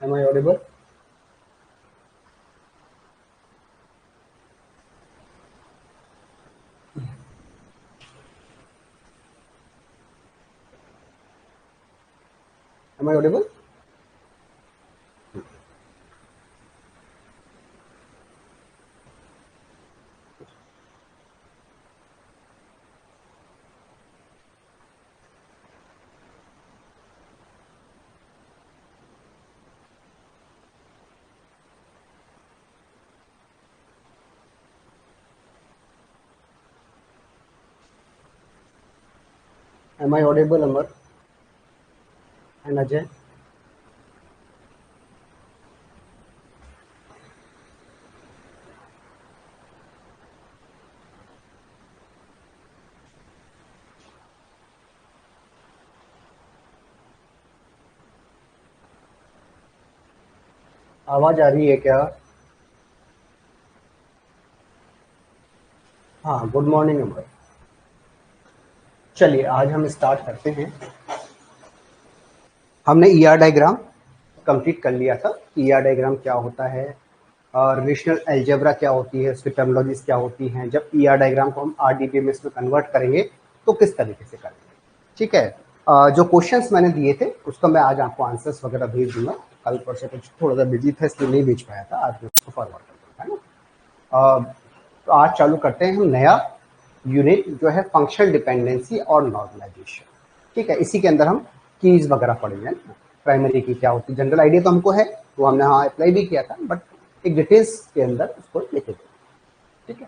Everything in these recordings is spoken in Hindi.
Am I audible? Am I audible? Am I audible, Amar and Ajay? आवाज आ रही है क्या? हाँ, गुड मॉर्निंग अमर। चलिए आज हम स्टार्ट करते हैं। हमने ईआर डायग्राम कंप्लीट कर लिया था। ईआर डायग्राम क्या होता है और रिलेशनल अलजेब्रा क्या होती है, उसकी टर्मिनोलॉजीज क्या होती हैं। जब ईआर डायग्राम को हम आरडीबीएमएस में कन्वर्ट करेंगे तो किस तरीके से करेंगे, ठीक है। जो क्वेश्चंस मैंने दिए थे उसका मैं आज आपको आंसर्स वगैरह भेज दूंगा। कल परसों कुछ थोड़ा सा बिजी था इसलिए नहीं भेज पाया था, आज मैं उसको फॉरवर्ड कर दूंगा, है ना। तो आज चालू करते हैं हम नया यूनिट जो है फंक्शनल डिपेंडेंसी और नॉर्मलाइजेशन, ठीक है। इसी के अंदर हम कीज वगैरह पढ़ेंगे ना, प्राइमरी की क्या होती है। जनरल आइडिया तो हमको है, वो हमने हाँ अप्लाई भी किया था, बट एक डिटेल्स के अंदर उसको लेके गए, ठीक है।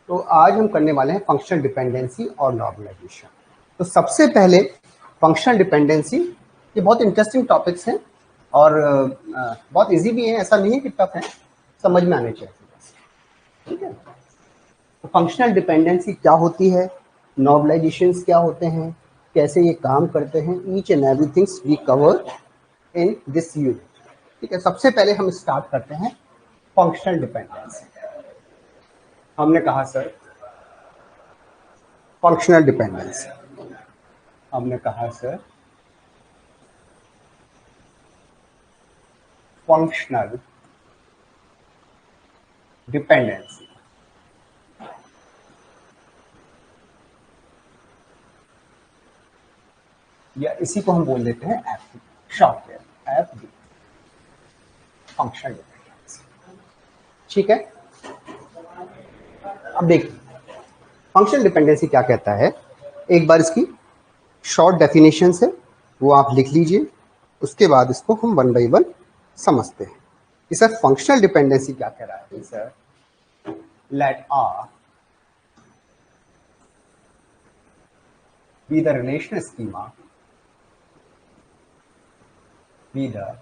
तो आज हम करने वाले हैं फंक्शनल डिपेंडेंसी और नॉर्मलाइजेशन। तो सबसे पहले फंक्शनल डिपेंडेंसी, ये बहुत इंटरेस्टिंग टॉपिक्स हैं और बहुत इजी भी है, ऐसा नहीं है कि टफ है, समझ में आने चाहिए, ठीक है। तो फंक्शनल डिपेंडेंसी क्या होती है, नॉर्मलाइजेशंस क्या होते हैं, कैसे ये काम करते हैं, each and everythings we cover in this unit, ठीक है। सबसे पहले हम स्टार्ट करते हैं फंक्शनल डिपेंडेंसी। हमने कहा सर फंक्शनल डिपेंडेंसी, हमने कहा सर फंक्शनल डिपेंडेंसी, या इसी को हम बोल देते हैं एफ, शॉर्ट में एफ डी, फंक्शनल डिपेंडेंसी, ठीक है। अब देखिए फंक्शनल डिपेंडेंसी क्या कहता है, एक बार इसकी शॉर्ट डेफिनेशन है वो आप लिख लीजिए, उसके बाद इसको हम वन बाई वन समझते हैं कि सर फंक्शनल डिपेंडेंसी क्या कह रहा है। Sir let R be the relational schema, B the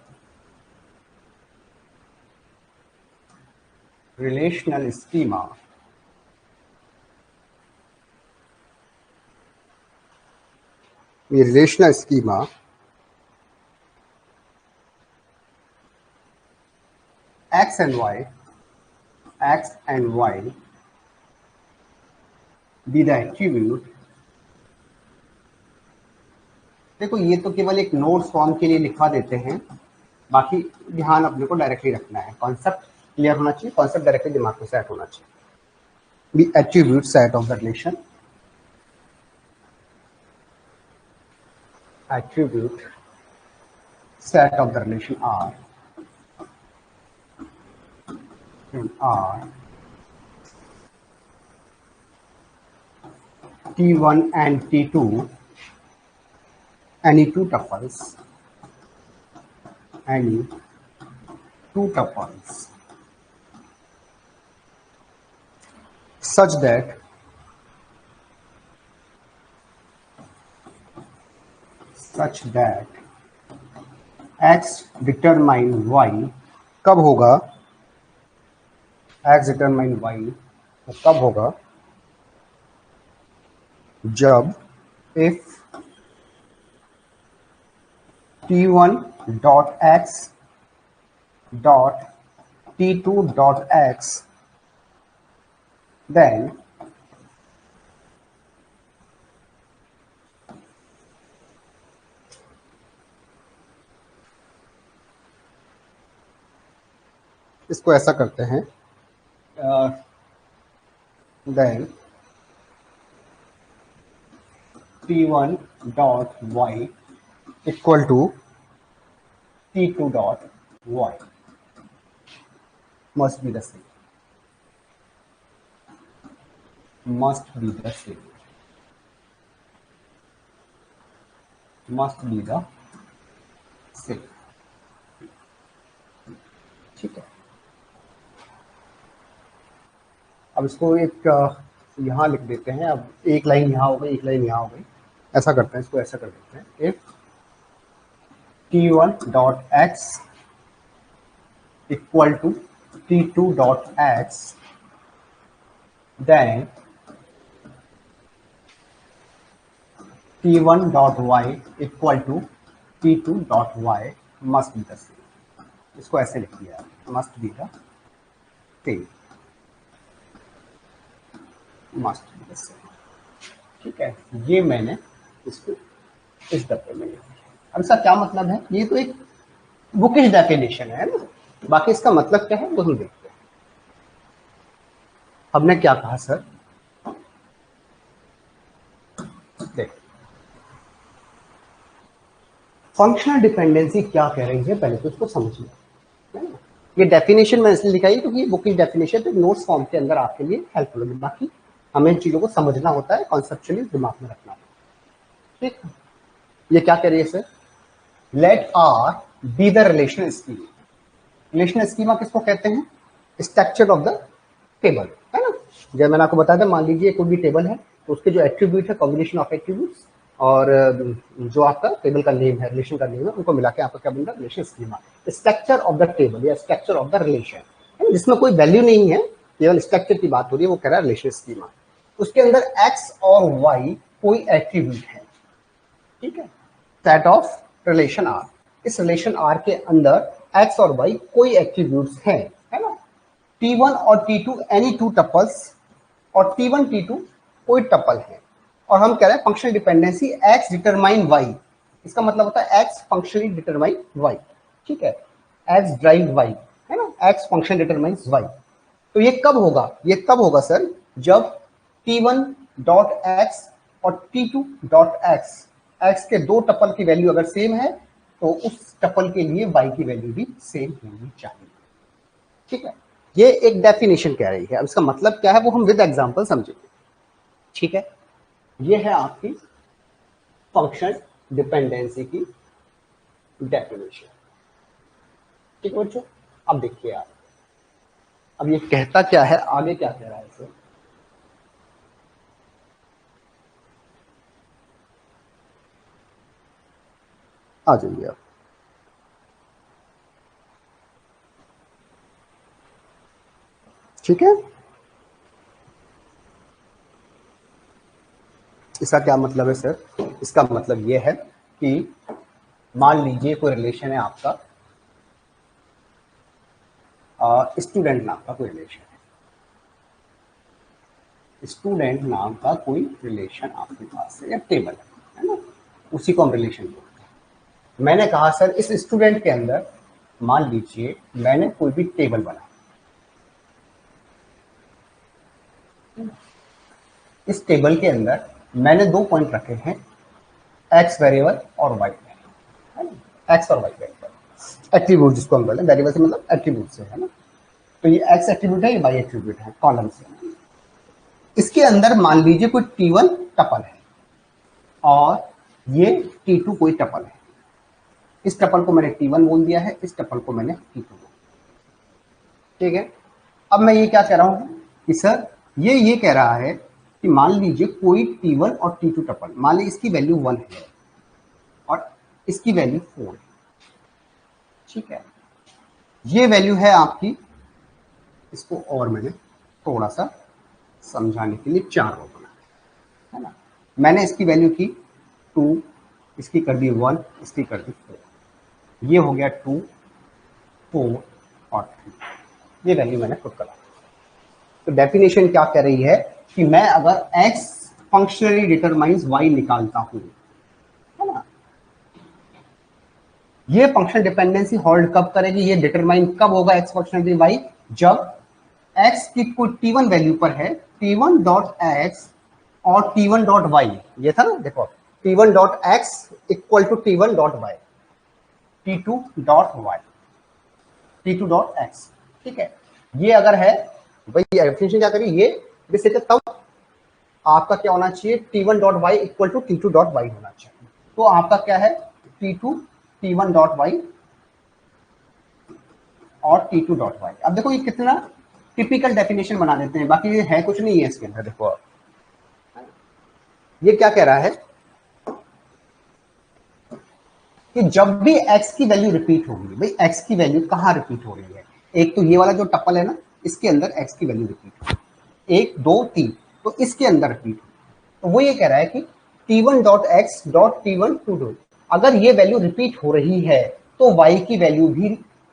relational schema ये relational schema x and y be the attribute। देखो ये तो केवल एक नोट्स फॉर्म के लिए लिखा देते हैं, बाकी ध्यान अपने को डायरेक्टली रखना है, कॉन्सेप्ट क्लियर होना चाहिए, कॉन्सेप्ट डायरेक्टली दिमाग में सेट होना चाहिए। the attribute set of the relation, attribute set of the relation R in R T1 and T2 any two tuples, any two tuples such that x determine y कब होगा, x determine y तो कब होगा, जब if t1 dot x dot t2 dot x then इसको ऐसा करते हैं, then t1 dot y equal to t2 dot y must be the same, must be the same, must be the same। ठीक है, अब इसको एक यहाँ लिख देते हैं। अब एक लाइन यहाँ हो गई, एक लाइन यहाँ हो गई, ऐसा करते हैं, इसको ऐसा कर देते हैं। If t1 dot x equal to t2 dot x then t1 dot y equal to t2 dot y must be the same. इसको ऐसे लिख दिया, must be the same, must be the same. ठीक है, ये मैंने इसको इस डब्बे में लिख दिया। अब इसका क्या मतलब है, ये तो एक बुकिश डेफिनेशन है ना, बाकी इसका मतलब क्या है वो हम देखते हैं। हमने क्या कहा सर, देख फंक्शनल डिपेंडेंसी क्या कह रही है, पहले तो इसको समझिए, है ना। ये डेफिनेशन मैंने इसलिए लिखा है क्योंकि ये बुकिश डेफिनेशन तो नोट्स फॉर्म के अंदर आपके लिए हेल्पफुल होगी, बाकी हमें इन चीजों को समझना होता है, कॉन्सेप्चुअली दिमाग में रखना होता है। ठीक, ये क्या कह रही है sir, let R be the relational schema. Relational schema किसको कहते हैं, स्ट्रक्चर ऑफ द टेबल, है ना। जब मैंने आपको बताया था, मान लीजिए कोई भी टेबल है तो उसके जो एट्रीब्यूट है, कॉम्बिनेशन ऑफ एट्रीब्यूट्स और जो आपका टेबल का नेम है, रिलेशन का नेम है, उनको मिला के आपका क्या बन रहा है, relation schema. Structure of the table या स्ट्रक्चर ऑफ द रिलेशन, जिसमें कोई वैल्यू नहीं है, केवल स्ट्रक्चर की बात हो रही है, वो कह रहा है रिलेशन स्कीमा। उसके अंदर एक्स और वाई कोई एट्रीब्यूट है, ठीक है, सेट ऑफ रिलेशन आर। इस रिलेशन आर के अंदर एक्स और वाई कोई एट्रीब्यूट्स हैं, है ना। T1 और T2 एनी टू टपल्स और T1 T2 कोई टपल है, और हम कह रहे हैं functional dependency x determine y। इसका मतलब होता है x फंक्शनली डिटरमाइन y, ठीक है, x ड्राइव y, है ना, x फंक्शन डिटरमाइंस y। तो ये कब होगा, ये कब होगा सर, जब T1 डॉट x और T2 डॉट x, x के दो टपल की वैल्यू अगर सेम है तो उस टपल के लिए y की वैल्यू भी सेम होनी चाहिए। ठीक है, ये एक डेफिनेशन कह रही है। अब इसका मतलब क्या है वो हम विद एग्जांपल समझेंगे। ठीक है, ये है आपकी फंक्शन डिपेंडेंसी की डेफिनेशन। ठीक है बच्चों, अब देखिए आप, अब ये कहता क्या है, आगे क्या कह रहा है इसे, आ जाइए आप। ठीक है, इसका क्या मतलब है सर, इसका मतलब ये है कि मान लीजिए कोई रिलेशन है आपका, स्टूडेंट नाम का कोई रिलेशन है, स्टूडेंट नाम का कोई रिलेशन आपके पास है या टेबल है ना, उसी को हम रिलेशन बोलते हैं। मैंने कहा सर इस स्टूडेंट के अंदर मान लीजिए मैंने कोई भी टेबल बनाया, इस टेबल के अंदर मैंने दो पॉइंट रखे हैं, एक्स वेरिएबल और वाई वेरिएबल, एक्स और वाई वेरिएबल, एट्रीब्यूट जिसको हम बोलते हैं, वेरिएबल से मतलब एट्रीब्यूट से, है ना। तो ये एक्स एट्रीब्यूट है, ये वाई एट्रीब्यूट है, कॉलम से। इसके अंदर मान लीजिए कोई T1 टपल है और ये T2 कोई टपल है। इस टपल को मैंने T1 बोल दिया है, इस टपल को मैंने T2 बोल दिया। ठीक है। अब मैं ये क्या कह रहा हूँ कि सर ये कह रहा है कि मान लीजिए कोई T1 और T2 टपल, मान लीजिए इसकी वैल्यू 1 है और इसकी वैल्यू 4 है, ठीक है। ये वैल्यू है आपकी, इसको और मैंने थोड़ा सा समझाने के लिए 4 रो बना है ना। मैंने इसकी वैल्यू की 2, इसकी कर दी 1, इसकी कर दी 4, ये हो गया 2, 4 और 3, ये वैल्यू मैंने पुट करा। तो डेफिनेशन क्या कह रही है कि मैं अगर x फंक्शनली डिटरमाइंस y निकालता हूं, है ना, ये फंक्शन डिपेंडेंसी होल्ड कब करेगी, ये डिटरमाइन कब होगा x फंक्शनली y, जब x की कोई t1 वैल्यू पर है, t1 डॉट x और t1 डॉट y, ये था ना, देखो t1 dot x equal to t1 dot y, t2 dot y, t2 dot x, ठीक है। ये अगर है भाई, डेफिनेशन क्या करिए, ये बेसिकली तब आपका क्या होना चाहिए, t1 dot y equal to t2 dot y होना चाहिए। तो आपका क्या है, t2 t1 डॉट y और t2 डॉट y। अब देखो ये कितना टिपिकल डेफिनेशन बना देते हैं, बाकी ये है कुछ नहीं है इसके अंदर। देखो ये क्या कह रहा है कि जब भी x की वैल्यू रिपीट होगी, भाई x की वैल्यू कहाँ रिपीट हो रही है, एक तो ये वाला जो टप्पल है ना, इसके अंदर x की वैल्यू रिपीट होगी, 1 2 3, तो इसके अंदर रिपीट होगी। तो वो ये कह रहा है कि t1 dot x dot t1 to, अगर ये वैल्यू रिपीट हो रही है तो y की वैल्यू भी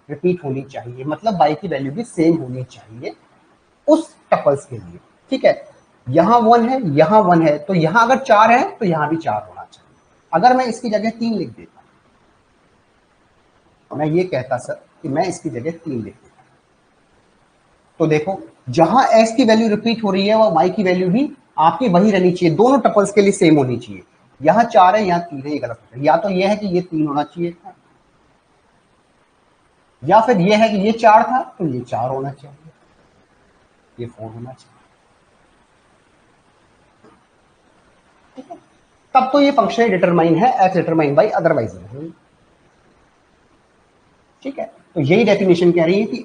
रिपीट होनी चाहिए, मतलब y की वैल्यू भी सेम होनी चाहिए उस टपल्स के लिए, ठीक है। यहां 1 है, यहां 1 है, तो यहां अगर 4 है तो यहां भी 4 होना चाहिए। अगर मैं इसकी जगह 3 लिख देता, मैं ये कहता सर कि मैं इसकी जगह 3 लिख देता, तो देखो जहां x की वैल्यू रिपीट हो रही है वह y की वैल्यू भी आपकी वही रहनी चाहिए, दोनों टपल्स के लिए सेम होनी चाहिए। यहां 4 है, यहां 3 है, ये गलत है। या तो ये है कि ये 3 होना चाहिए था, या फिर ये है कि ये 4 था तो ये 4 होना चाहिए, ये 4 होना चाहिए, ठीक है। तब तो ये फंक्शन डिटरमाइन है, x डिटरमाइन बाई, अदरवाइज नहीं, ठीक है। तो यही डेफिनेशन कह रही है कि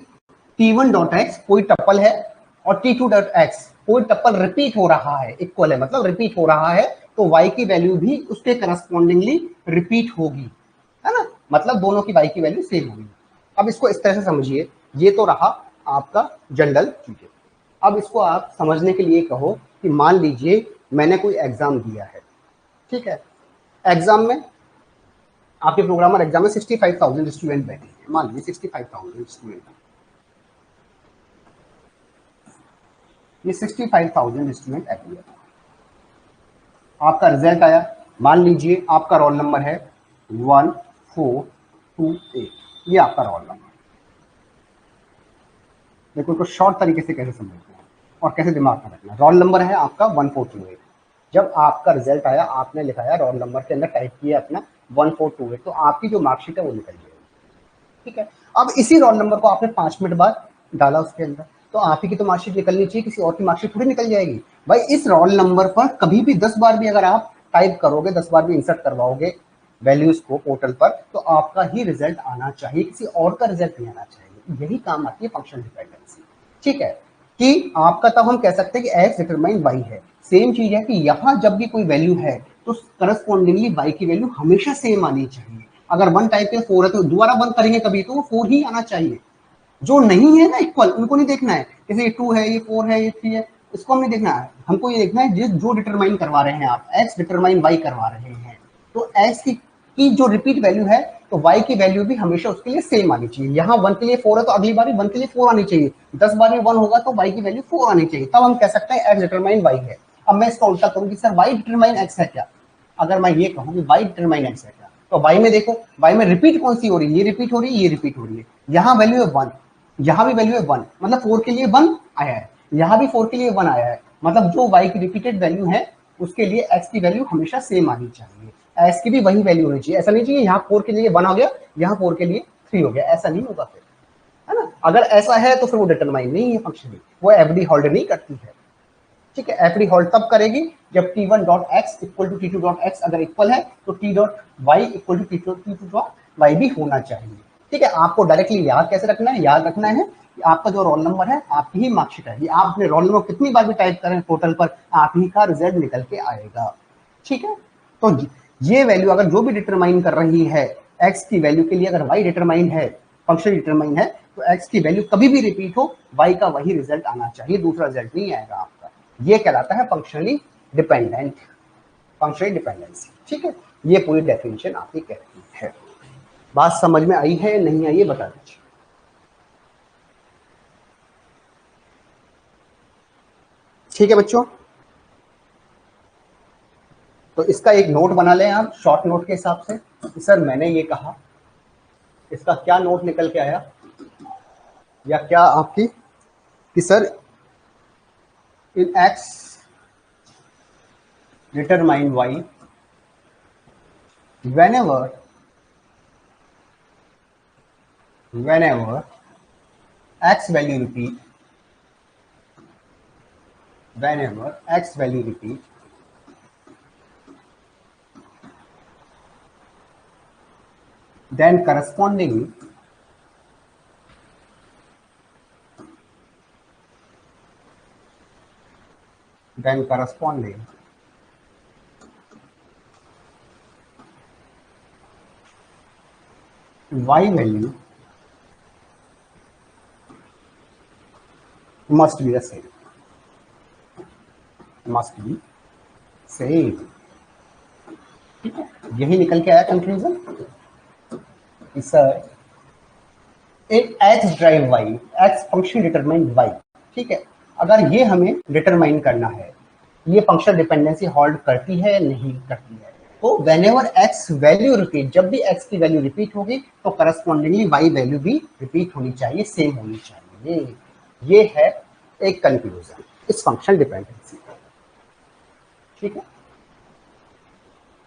t1 डॉट एक्स कोई टप्पल है और t2 डॉट एक्स कोई टप्पल रिपीट हो रहा है, इक्वल है मतलब रिपीट हो रहा है, तो y की वैल्यू भी उसके करस्पॉन्डिंगली रिपीट होगी, है ना, मतलब दोनों की y की वैल्यू सेम होगी। अब इसको इस तरह से समझिए, ये तो रहा आपका जनरल चीजें। अब इसको आप समझने के लिए कहो कि मान लीजिए मैंने कोई एग्जाम दिया है, ठीक है। एग्जाम में आपके प्रोग्रामर एग्जाम में 65,000 स्टूडेंट बैठे हैं, मान लीजिए 65,000 स्टूडेंट, ये 65,000 स्टूडेंट एग्री, आपका रिजल्ट आया, मान लीजिए आपका रोल नंबर है 1428, ये आपका रोल नंबर। देखो इसको शॉर्ट तरीके से कैसे समझते हैं और कैसे दिमाग में रखना। रोल नंबर है आपका 1428, जब आपका रिजल्ट आया आपने लिखाया रोल नंबर के अंदर टाइप किया अपना 1428, तो आपकी जो मार्कशीट है वो निकल जाएगी, ठीक है। अब इसी रोल नंबर को आपने 5 मिनट बाद डाला उसके अंदर, तो आप ही की तो मार्कशीट निकलनी चाहिए, किसी और की मार्कशीट थोड़ी निकल जाएगी। भाई इस रोल नंबर पर कभी भी 10 बार भी अगर आप टाइप करोगे, 10 बार भी इंसर्ट करवाओगे वैल्यूज को पोर्टल पर, तो आपका ही रिजल्ट आना चाहिए, किसी और का रिजल्ट नहीं आना चाहिए। यही काम आती है फंक्शन डिपेंडेंसी, ठीक है, कि आपका तब हम कह सकते हैं कि एक्स डिटरमाइन वाई है। सेम चीज है कि यहां जब भी कोई वैल्यू है तो करस्पॉन्डिंगली वाई की वैल्यू हमेशा सेम आनी चाहिए। अगर 1 टाइप के 4 है तो दोबारा 1 करेंगे कभी तो वो 4 ही आना चाहिए। जो नहीं है ना इक्वल, उनको नहीं देखना है, जैसे ये 2 है, ये 4 है, ये 3 है, इसको हम नहीं देखना है। हमको ये देखना है जो डिटरमाइन करवा रहे हैं आप, एक्स डिटरमाइन वाई करवा रहे हैं, तो एक्स की जो रिपीट वैल्यू है तो वाई की वैल्यू भी हमेशा उसके लिए सेम आनी चाहिए। यहाँ 1 के लिए 4 है तो अगली बार 1 के लिए 4 आनी चाहिए, 10 बार में 1 होगा तो वाई की वैल्यू 4 आनी चाहिए, तब हम कह सकते हैं एक्स डिटरमाइन वाई है। अब मैं इसका उल्टा करूँ कि सर वाई डिटरमाइन एक्स है क्या, अगर मैं ये कहूँ कि वाई डिटरमाइन एक्स है क्या, तो वाई में देखो, वाई में रिपीट कौन सी हो रही है, ये रिपीट हो रही है, ये रिपीट हो रही है। यहाँ वैल्यू है 1, यहाँ भी वैल्यू है 1, मतलब 4 के लिए 1 आया है, यहाँ भी 4 के लिए 1 आया है, मतलब जो y की रिपीटेड वैल्यू है उसके लिए x की वैल्यू हमेशा सेम आनी चाहिए, s की भी वही वैल्यू होनी चाहिए। ऐसा नहीं चाहिए यहाँ 4 के लिए 1 हो गया, यहाँ 4 के लिए 3 हो गया, ऐसा नहीं होगा फिर, है ना। अगर ऐसा है तो फिर वो डिटरमाइन नहीं है फंक्शन, वो एफडी होल्ड नहीं करती है, ठीक है। एफडी होल्ड तब करेगी जब t1 dot X equal to t2 dot X अगर इक्वल है तो t dot Y equal to t2 dot Y भी होना चाहिए, ठीक है। आपको डायरेक्टली याद कैसे रखना है, याद रखना है आपका जो रोल नंबर है आपकी ही मार्कशीट है, आप अपने रोल नंबर कितनी बार भी टाइप करें पोर्टल पर, आप ही का रिजल्ट निकल के आएगा। ठीक है, तो ये वैल्यू अगर जो भी डिटरमाइन कर रही है एक्स की वैल्यू के लिए, अगर वाई डिटरमाइन है, फंक्शन डिटरमाइन है, तो एक्स की वैल्यू कभी भी रिपीट हो वाई का वही रिजल्ट आना चाहिए, दूसरा रिजल्ट नहीं आएगा आपका। ये कहलाता है फंक्शनली डिपेंडेंट, फंक्शनली डिपेंडेंसी। ठीक है, ये पूरी डेफिनेशन आपकी कहती है। बात समझ में आई है नहीं आई, ये बता दीजिए। ठीक है बच्चों, तो इसका एक नोट बना लें आप शॉर्ट नोट के हिसाब से। सर मैंने ये कहा, इसका क्या नोट निकल के आया, या क्या आपकी कि सर इन X determine Y whenever x value repeat, whenever x value repeat, then correspondingly y value must be the same, must be same। ठीक है, यही निकल के आया कंक्लूजन कि sir X derive Y, X function determine Y. ठीक है, अगर ये हमें डिटरमाइन करना है ये फंक्शन डिपेंडेंसी होल्ड करती है या नहीं करती है, तो व्हेनेवर एक्स वैल्यू रिपीट, जब भी एक्स की वैल्यू रिपीट होगी तो करस्पॉन्डिंगली वाई वैल्यू भी रिपीट होनी चाहिए, सेम होनी चाहिए। ये है एक कंक्लूजन इस फंक्शन डिपेंडेंसी का। ठीक है,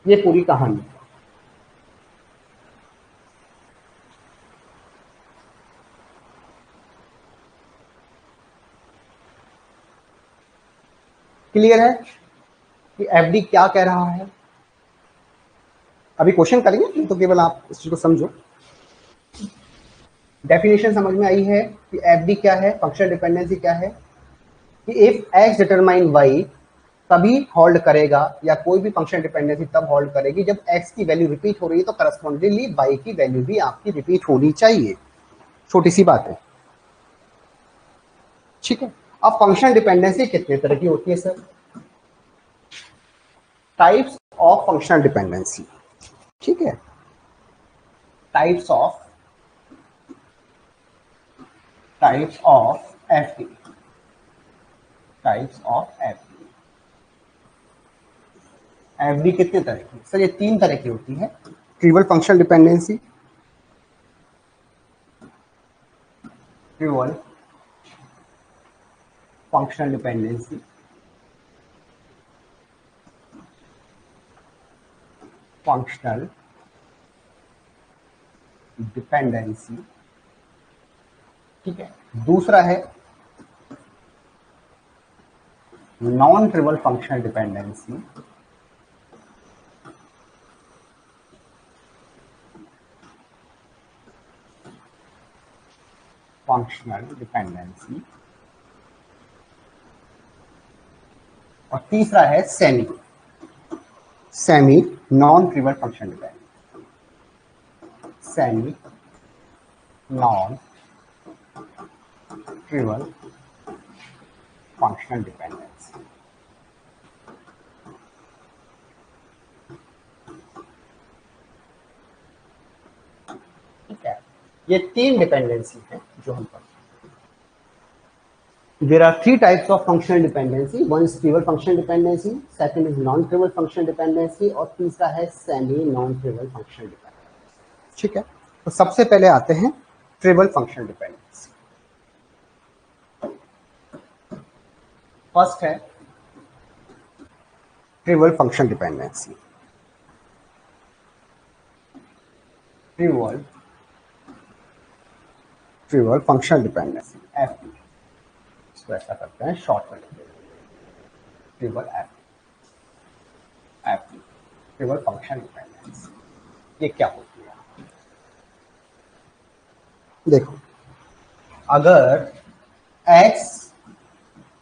ये पूरी कहानी। क्लियर है कि एफडी क्या कह रहा है? अभी क्वेश्चन करेंगे तो केवल आप इस चीज को समझो। डेफिनेशन समझ में आई है कि एफडी क्या है, फंक्शनल डिपेंडेंसी क्या है, कि इफ एक्स डिटरमाइन वाई तभी होल्ड करेगा, या कोई भी फंक्शन डिपेंडेंसी तब होल्ड करेगी जब एक्स की वैल्यू रिपीट हो रही है तो करस्पॉन्डिंगली वाई की वैल्यू भी आपकी रिपीट होनी चाहिए। छोटी सी बात है। ठीक है, अब फंक्शन डिपेंडेंसी कितने तरह की होती है sir? Types of functional dependency. ठीक है, types of FD, types of FD. FD कितने तरह की सर? ये तीन तरह की होती है। Trivial functional dependency, trivial functional dependency, functional dependency. ठीक है, दूसरा है non trivial functional dependency, functional dependency, और तीसरा है semi non trivial functional dependency, semi non trivial functional dependency. ठीक है, ये तीन डिपेंडेंसी है जो हम पढ़ते हैं। There are three types of functional dependency. One is trivial functional dependency, second is non-trivial functional dependency, और तीसरा है semi non-trivial functional dependency। ठीक है, तो सबसे पहले आते हैं trivial functional dependency। फर्स्ट है trivial functional dependency, trivial functional dependency FD, इसको ऐसा करते हैं शॉर्ट में, trivial FD, trivial functional dependency. ये क्या होती है देखो, अगर x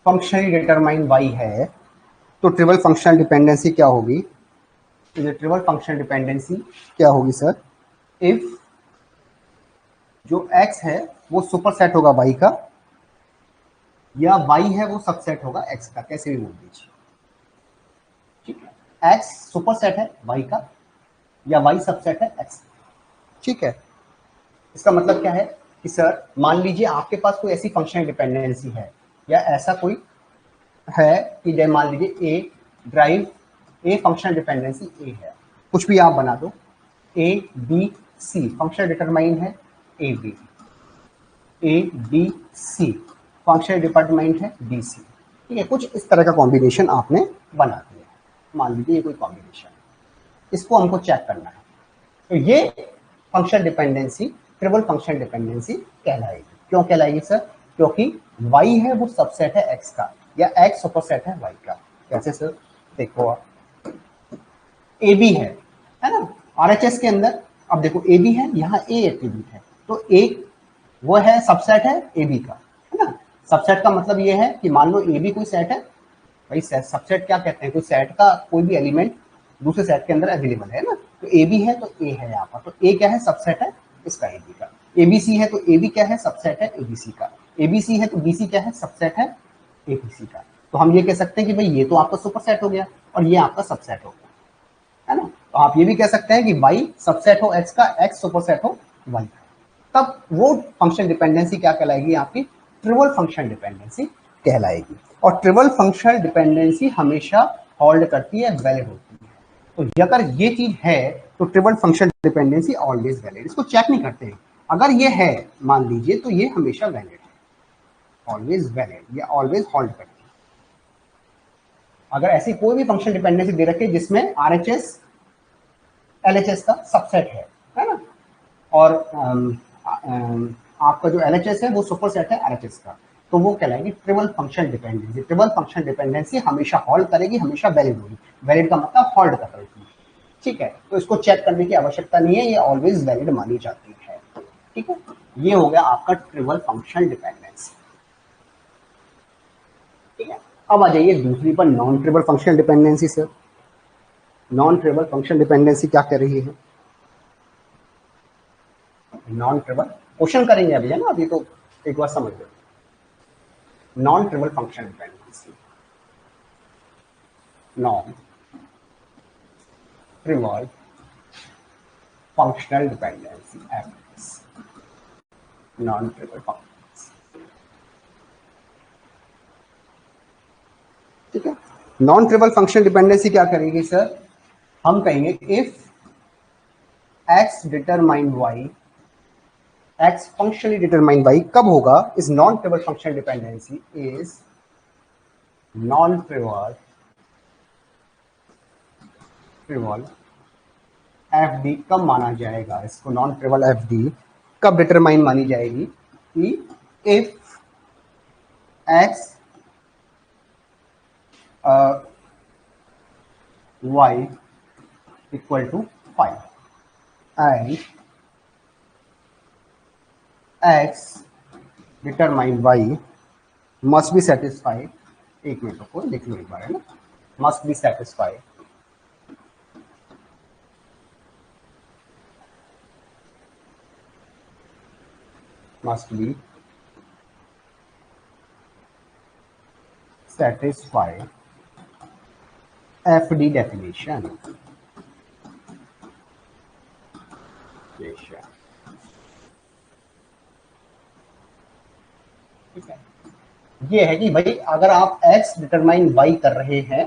फंक्शनली डिटरमाइन y है तो ट्रिपल फंक्शनल डिपेंडेंसी क्या होगी? तो ये ट्रिपल फंक्शनल डिपेंडेंसी क्या होगी सर? इफ जो x है वो सुपरसेट होगा y का, या y है वो सबसेट होगा x का, कैसे भी बोल दीजिए, ठीक है। x सुपरसेट है y का, या y सबसेट है x, ठीक है। इसका मतलब क्या है कि सर मान लीजिए आपके पास कोई ऐसी फंक्शनल डिपेंडेंसी है, या ऐसा कोई है कि मान लीजिए A derive A functional dependency A है, कुछ भी आप बना दो, A B C functional determine है A B C functional determine है बी सी, ठीक है। कुछ इस तरह का कॉम्बिनेशन आपने बना दिया, मान लीजिए ये कोई कॉम्बिनेशन, इसको हमको चेक करना है, तो ये functional dependency trivial functional dependency कहलाएगी। क्यों कहलाएगी सर? क्योंकि y है वो सबसेट है x का, या x सुपरसेट है y का। कैसे सर? देखो आप, ए बी है ना, आरएचएस के अंदर। अब देखो ए बी है, यहाँ ए एट्रीब्यूट है, तो ए वो है सबसेट है ए बी का, है ना। सबसेट का मतलब ये है कि मान लो ए बी कोई सेट है, भाई सबसेट क्या कहते हैं? कोई सेट का कोई भी एलिमेंट दूसरे सेट के अंदर अवेलेबल है ना, तो ए बी है तो ए है यहाँ पर, तो ए क्या है? सबसेट है इसका ए बी का। ए बी सी है तो ए बी क्या है? सबसेट है ए बी सी का। ए बी सी है तो बी सी क्या है? सबसेट है ए बी सी का। तो हम ये कह सकते हैं कि भाई ये तो आपका सुपर सेट हो गया और ये आपका सबसेट हो गया, है ना। तो आप ये भी कह सकते हैं कि y सबसेट हो x का, x सुपरसेट हो y का, तब वो फंक्शन डिपेंडेंसी क्या कहलाएगी? आपकी ट्रिपल फंक्शन डिपेंडेंसी कहलाएगी। और ट्रिपल फंक्शनल डिपेंडेंसी हमेशा होल्ड करती है, वैलिड होती है। तो अगर ये चीज है तो triple function dependency always valid, इसको चेक नहीं करते हैं। अगर ये है मान लीजिए तो ये हमेशा वैलिड है, ऑलवेज वैलिड, या ऑलवेज होल्ड करती है। अगर ऐसी कोई भी फंक्शन डिपेंडेंसी दे रखी है जिसमें आरएचएस एलएचएस का सबसेट है ना, और आपका जो एलएचएस है वो सुपरसेट है आरएचएस का, तो वो कहलाएगी trivial function dependency. Trivial function dependency हमेशा होल्ड करेगी, हमेशा वैलिड होगी। वैलिड का मतलब होल्ड कर रही है, ठीक है। तो इसको चेक करने की आवश्यकता नहीं है, ये ऑलवेज वैलिड मानी जाती है, ठीक है। ये हो गया आपका ट्रिपल फंक्शन डिपेंडेंसी, ठीक है। अब आ जाइए दूसरी पर, non trivial function dependency. Sir non trivial function dependency क्या कर रही है? नॉन ट्रिपल क्वेश्चन करेंगे अभी, है ना, अभी तो एक बार समझ लो। Non trivial function dependency, non trivial functional dependency, FS, non trivial function, ठीक है। नॉन ट्रिपल फंक्शन डिपेंडेंसी क्या करेगी सर? हम कहेंगे if X determine Y, X functionally determine Y कब होगा? Is non trivial function dependency is non trivial trivial F D कब माना जाएगा? इसको नॉन ट्रिपल एफ डी कब डिटरमाइन मानी जाएगी? कि if X Y equal to 5 and X determine Y must be satisfied, एक मिनट को लिख लो एक बार, है ना, must be satisfied must be satisfy FD definition। ठीक है, ये है कि भाई अगर आप x डिटरमाइन y कर रहे हैं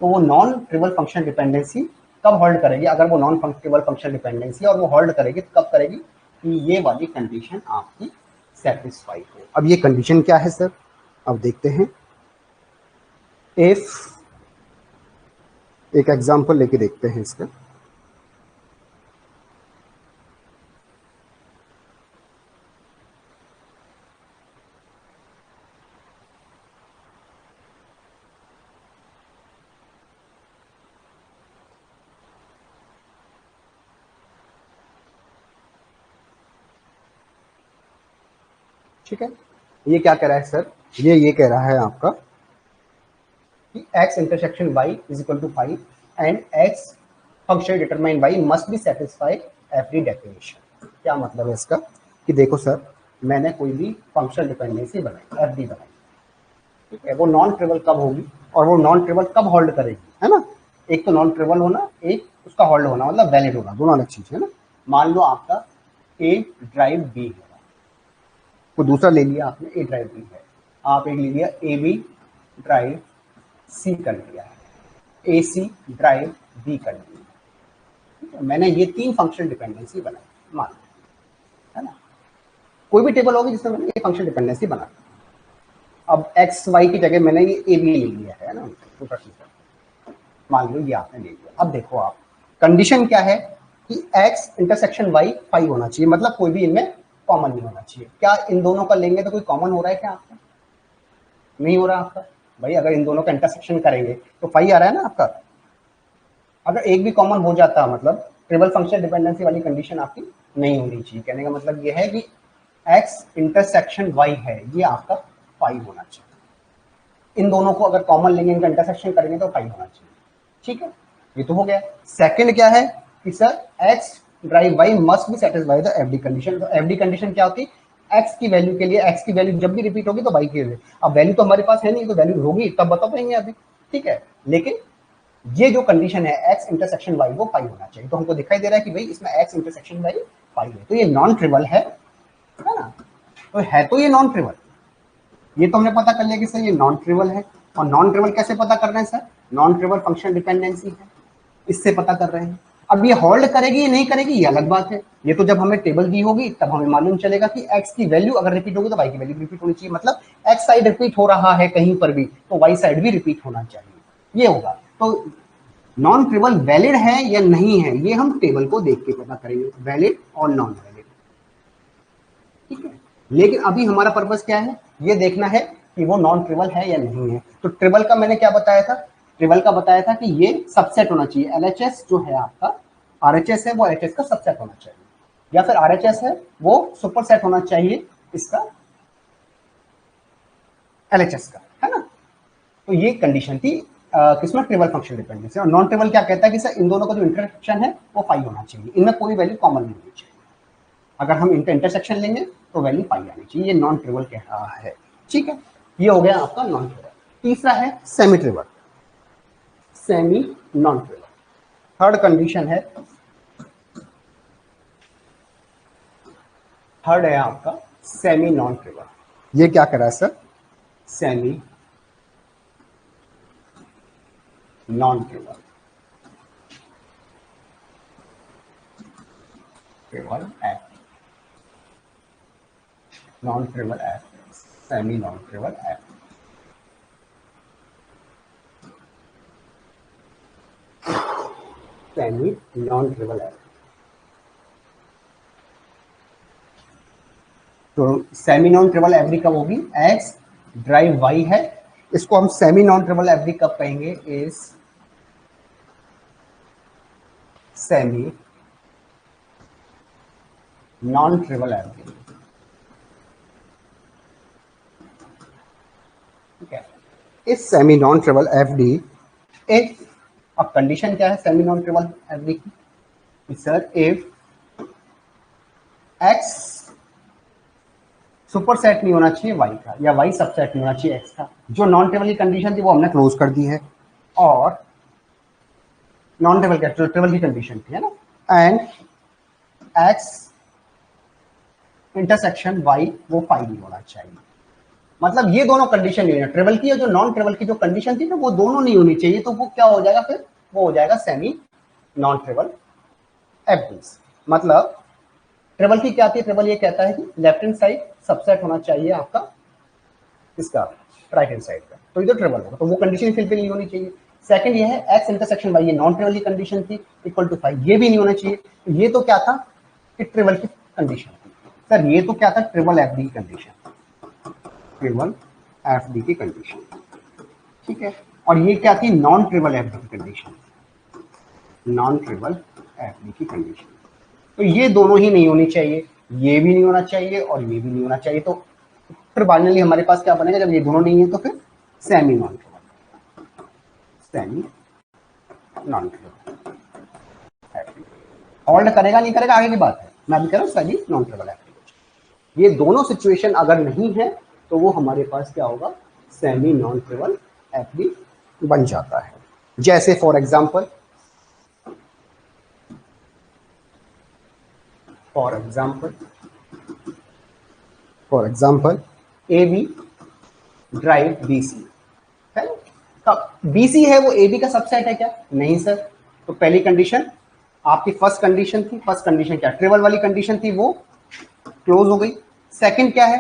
तो वो नॉन ट्रिपल फंक्शन डिपेंडेंसी कब होल्ड करेगी? अगर वो नॉन ट्रिपल फंक्शन डिपेंडेंसी और वो होल्ड करेगी तो कब करेगी? कि ये वाली कंडीशन आपकी सेटिस्फाई हो। अब ये कंडीशन क्या है सर? अब देखते हैं। इफ एक एग्जांपल लेके देखते हैं इसका। ठीक है, ये क्या कह रहा है सर, ये कह रहा है आपका कि x intersection y is equal to 5 and x function determine y must be satisfy every definition. क्या मतलब है इसका कि देखो सर, मैंने कोई भी फंक्शनल डिपेंडेंसी बनाई, एफ डी बनाई, ठीक है, वो नॉन ट्रिवल कब होगी और वो नॉन ट्रिवल कब होल्ड करेगी, है ना। एक तो नॉन ट्रिवल होना, एक उसका होल्ड होना, मतलब वैलिड होना, दोनों अलग चीज है ना। मान लो आपका ए ड्राइव बी है, कोई दूसरा ले लिया आपने, ए ड्राइव बी है, आप एक ले लिया ए बी ड्राइव सी कर लिया है, ए सी ड्राइव बी कर लिया, ठीक है? मैंने ये तीन फंक्शनल डिपेंडेंसी बनाई, मान लो, है ना। कोई भी टेबल होगी जिसमें मैंने ये फंक्शनल डिपेंडेंसी बना, अब एक्स वाई की जगह मैंने ये ए बी ले लिया है ना, छोटा सा मान लो ये आपने ले लिया। अब देखो आप, कंडीशन क्या है कि x इंटरसेक्शन y 5 होना चाहिए, मतलब कोई भी इनमें कॉमन नहीं होना चाहिए। क्या इन दोनों का लेंगे तो कोई कॉमन हो रहा है क्या आपका? नहीं हो रहा आपका। भाई अगर इन दोनों का इंटरसेक्शन करेंगे तो 5 आ रहा है ना आपका। अगर एक भी कॉमन हो जाता मतलब ट्रिपल फंक्शन डिपेंडेंसी वाली कंडीशन आपकी नहीं होनी चाहिए। कहने का मतलब ये है कि x इंटरसेक्शन y है, ये आपका 5 होना चाहिए। इन दोनों को अगर कॉमन लेंगे, इनका इंटरसेक्शन करेंगे तो 5 होना चाहिए, ठीक है, ये तो हो गया। सेकंड क्या है कि sir x drive y must be satisfy the FD condition. तो एफडी कंडीशन क्या होती है, x की वैल्यू के लिए, x की वैल्यू जब भी रिपीट होगी तो y की वैल्यू, अब वैल्यू तो हमारे पास है नहीं, तो वैल्यू होगी तब बता पाएंगे अभी, ठीक है। लेकिन ये जो कंडीशन है x इंटरसेक्शन y वो 5 होना चाहिए। तो हमको दिखाई दे रहा है कि भाई इसमें x इंटरसेक्शन y 5 है, तो ये नॉन ट्रिवल है ना। तो ये नॉन ट्रिवल, ये तो हमने पता कर लिया कि सर ये नॉन ट्रिवल है। और नॉन ट्रिवल कैसे पता कर रहे हैं sir, non trivial function dependency है, इससे पता कर रहे हैं। अब ये होल्ड करेगी या नहीं करेगी ये अलग बात है, ये तो जब हमें टेबल दी होगी तब हमें मालूम चलेगा कि x की वैल्यू अगर रिपीट होगी तो y की वैल्यू रिपीट होनी चाहिए। मतलब x साइड रिपीट हो रहा है कहीं पर भी तो y साइड भी रिपीट होना चाहिए, ये होगा। तो नॉन ट्रिवल वैलिड है या नहीं है ये हम टेबल को देख के पता करेंगे, वैलिड और नॉन वैलिड, ठीक है। लेकिन अभी हमारा पर्पस क्या है, ये देखना है कि वो नॉन ट्रिवल है या नहीं है। तो ट्रिवल का मैंने क्या बताया था, ट्रिवल का बताया था कि ये सबसेट होना चाहिए। एलएचएस जो है आपका, आरएचएस है वो एलएचएस का सबसेट होना चाहिए, या फिर आरएचएस है वो सुपरसेट होना चाहिए इसका एलएचएस का, है ना। तो ये कंडीशन थी किसमें, ट्रिवल फंक्शन डिपेंडेंसी। और नॉन ट्रिवल क्या कहता है कि सर इन दोनों का जो इंटरसेक्शन है वो 5 होना चाहिए, इनमें कोई वैल्यू कॉमन नहीं होनी चाहिए। अगर हम इनका इंटरसेक्शन लेंगे तो वैल्यू 5 आनी चाहिए, ये नॉन ट्रिवल कह रहा है, ठीक है। ये हो गया आपका नॉन ट्रिवल। तीसरा है semi trivial, semi non trivial. Third condition है, थर्ड है आपका सेमी नॉन ट्रिवल। ये क्या कर रहा है sir, semi non trivial, trivial F, non trivial F, semi non trivial F. Semi non trivial F, तो सेमी नॉन ट्रिवल एवरी कब होगी, एक्स ड्राइव वाई है, इसको हम सेमी नॉन ट्रिवल एवरी कब कहेंगे, is semi non trivial every, ठीक है। इस semi non trivial FD if, अब कंडीशन क्या है सेमी नॉन ट्रिवल एफडी की, sir if x super set नहीं होना चाहिए वाई का, या वाई सबसेट नहीं होना चाहिए एक्स का। जो नॉन ट्रिवल की कंडीशन थी वो हमने क्लोज कर दी है, और नॉन ट्रिवल क्या, ट्रिवल की कंडीशन थी, है ना। एंड एक्स इंटरसेक्शन वाई वो 5 नहीं होना चाहिए। मतलब ये दोनों कंडीशन नहीं है, ट्रिवल की और जो नॉन ट्रिवल की जो कंडीशन थी ना वो दोनों नहीं होनी चाहिए। तो वो क्या हो जाएगा फिर, वो हो जाएगा सेमी नॉन ट्रिवल एफडीज। मतलब ट्रिवल की क्या थी, ट्रिवल ये कहता है कि लेफ्ट हैंड साइड सबसेट होना चाहिए आपका इसका राइट हैंड साइड का, तो ये तो ट्रिवल होगा, तो वो कंडीशन फिलफिल नहीं होनी चाहिए। सेकंड ये है एक्स इंटरसेक्शन वाई, ये नॉन ट्रिवल की कंडीशन थी, इक्वल टू 5, ये भी नहीं होना चाहिए। तो ये तो क्या था कि ट्रिवल की कंडीशन थी। सर ये तो क्या था, ट्रिपल एफडी की कंडीशन, ट्रिपल एफडी की कंडीशन, ठीक है। और ये क्या थी, नॉन ट्रिपल एफडी की कंडीशन, नॉन ट्रिपल एफडी की कंडीशन। तो ये दोनों ही नहीं होनी चाहिए, ये भी नहीं होना चाहिए और ये भी नहीं होना चाहिए। तो फिर फाइनली हमारे पास क्या बनेगा, जब ये दोनों नहीं है तो फिर semi non trivial, semi non trivial FD. Hold करेगा नहीं करेगा आगे की बात है, मैं अभी कह रहा हूँ सेमी नॉन ट्रिवल एफडी। ये दोनों सिचुएशन अगर नहीं है तो वो हमारे पास क्या होगा, सेमी नॉन ट्रिवल एफडी बन जाता है। जैसे for example A B derive B C है ना, तब बी सी है वो ए बी का सबसेट है क्या, नहीं सर। तो पहली कंडीशन आपकी फर्स्ट कंडीशन थी, फर्स्ट कंडीशन क्या ट्रिवल वाली कंडीशन थी, वो क्लोज हो गई। सेकंड क्या है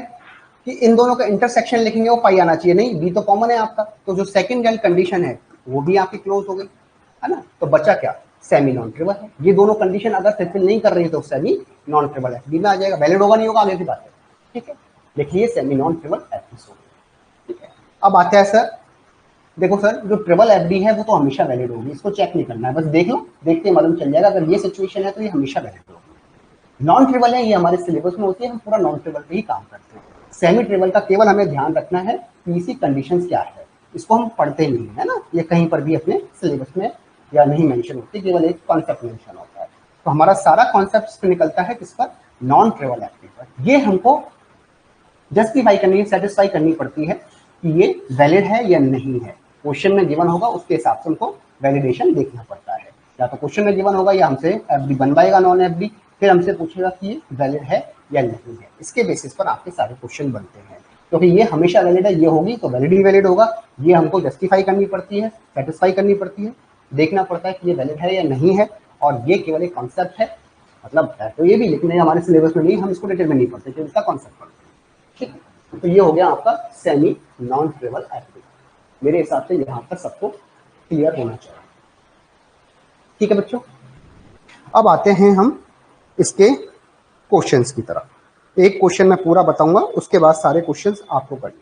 कि इन दोनों का इंटरसेक्शन लिखेंगे वो पाई आना चाहिए, नहीं बी तो कॉमन है आपका, तो जो सेकंड वाली कंडीशन है वो भी आपकी क्लोज हो गई, है ना। तो बचा क्या, सेमी नॉन ट्रिवल है। ये दोनों कंडीशन अगर फुलफिल नहीं कर रही है तो सेमी नॉन ट्रिवल है, बी में आ जाएगा, वैलिड होगा नहीं होगा आगे की बात है, ठीक है। देखिए सेमी नॉन ट्रिवल एफडी, ठीक है। अब आते हैं सर, देखो सर जो ट्रिपल एफडी है वो तो हमेशा वैलिड होगी, इसको चेक नहीं करना है, बस देख लो, देखते ही मालूम चल जाएगा। अगर ये सिचुएशन है तो ये हमेशा वैलिड होगी। नॉन ट्रिपल है ये हमारे सिलेबस में होती है, हम पूरा नॉन ट्रिपल पे ही काम करते हैं। सेमी ट्रिपल का केवल हमें ध्यान रखना है पीसी कंडीशंस क्या है, इसको हम पढ़ते नहीं है ना, ये कहीं पर भी अपने सिलेबस में या नहीं मेंशन होती, केवल एक कॉन्सेप्ट मेंशन होता है। तो हमारा सारा कॉन्सेप्ट निकलता है किस पर, नॉन ट्रिपल एफडी पर। ये हमको जस्टिफाई करनी, सेटिस्फाई करनी पड़ती है कि ये वैलिड है या नहीं है। क्वेश्चन में गिवन होगा उसके हिसाब से हमको वैलिडेशन देखना पड़ता है, या तो क्वेश्चन में गिवन होगा या हमसे एफडी बनवाएगा नॉन एफडी, फिर हमसे पूछेगा कि ये वैलिड है या नहीं है, इसके बेसिस पर आपके सारे क्वेश्चन बनते हैं। क्योंकि ये हमेशा वैलिड है, ये होगी तो वैलिड ही वैलिड होगा, ये हमको जस्टिफाई करनी पड़ती है, सेटिस्फाई करनी पड़ती है, देखना पड़ता है कि ये वैलिड है या नहीं है। और ये केवल एक कॉन्सेप्ट है, मतलब है तो ये भी, लेकिन हमारे सिलेबस में नहीं, हम इसको डिटेल में नहीं पढ़ते, क्योंकि इसका कॉन्सेप्ट पढ़ते हैं, ठीक। तो ये हो गया आपका सेमी नॉन ट्रिपल एफडी। मेरे हिसाब से यहां पर सबको क्लियर होना चाहिए, ठीक है बच्चों। अब आते हैं हम इसके क्वेश्चंस की तरफ। एक क्वेश्चन मैं पूरा बताऊंगा, उसके बाद सारे क्वेश्चंस आपको करने।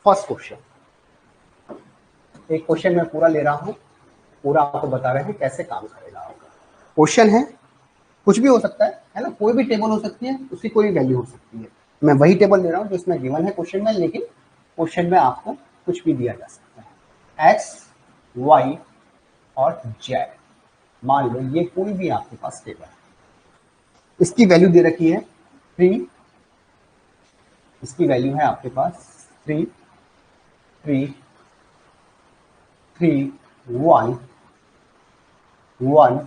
फर्स्ट क्वेश्चन, एक क्वेश्चन मैं पूरा ले रहा हूं, पूरा आपको बता रहे हैं कैसे काम करेगा आपका। क्वेश्चन है, कुछ भी हो सकता है ना, कोई भी टेबल हो सकती है, उसकी कोई वैल्यू हो सकती है। मैं वही टेबल ले रहा हूं जो इसमें गिवन है क्वेश्चन में, लेकिन क्वेश्चन में आपको कुछ भी दिया जा सकता है, एक्स वाई और जेड। मान लो ये कोई भी आपके पास टेबल है, इसकी वैल्यू दे रखी है 3, इसकी वैल्यू है आपके पास 3 3 3 1 1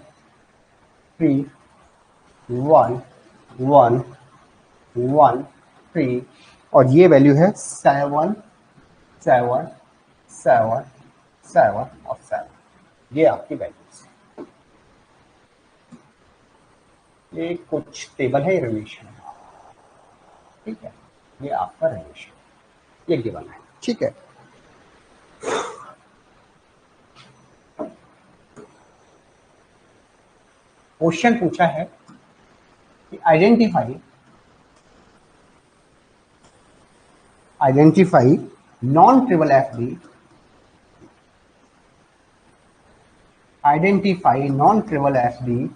3 1 1 1 3, और ये वैल्यू है 7 7 7 7 और 7। ये आपकी वैल्यूज, ये कुछ टेबल है, रिलेशन है, ठीक है। ये आपका रिलेशन, ये गिवन है, ठीक है। क्वेश्चन पूछा है कि identify non triple FD, identify non triple FD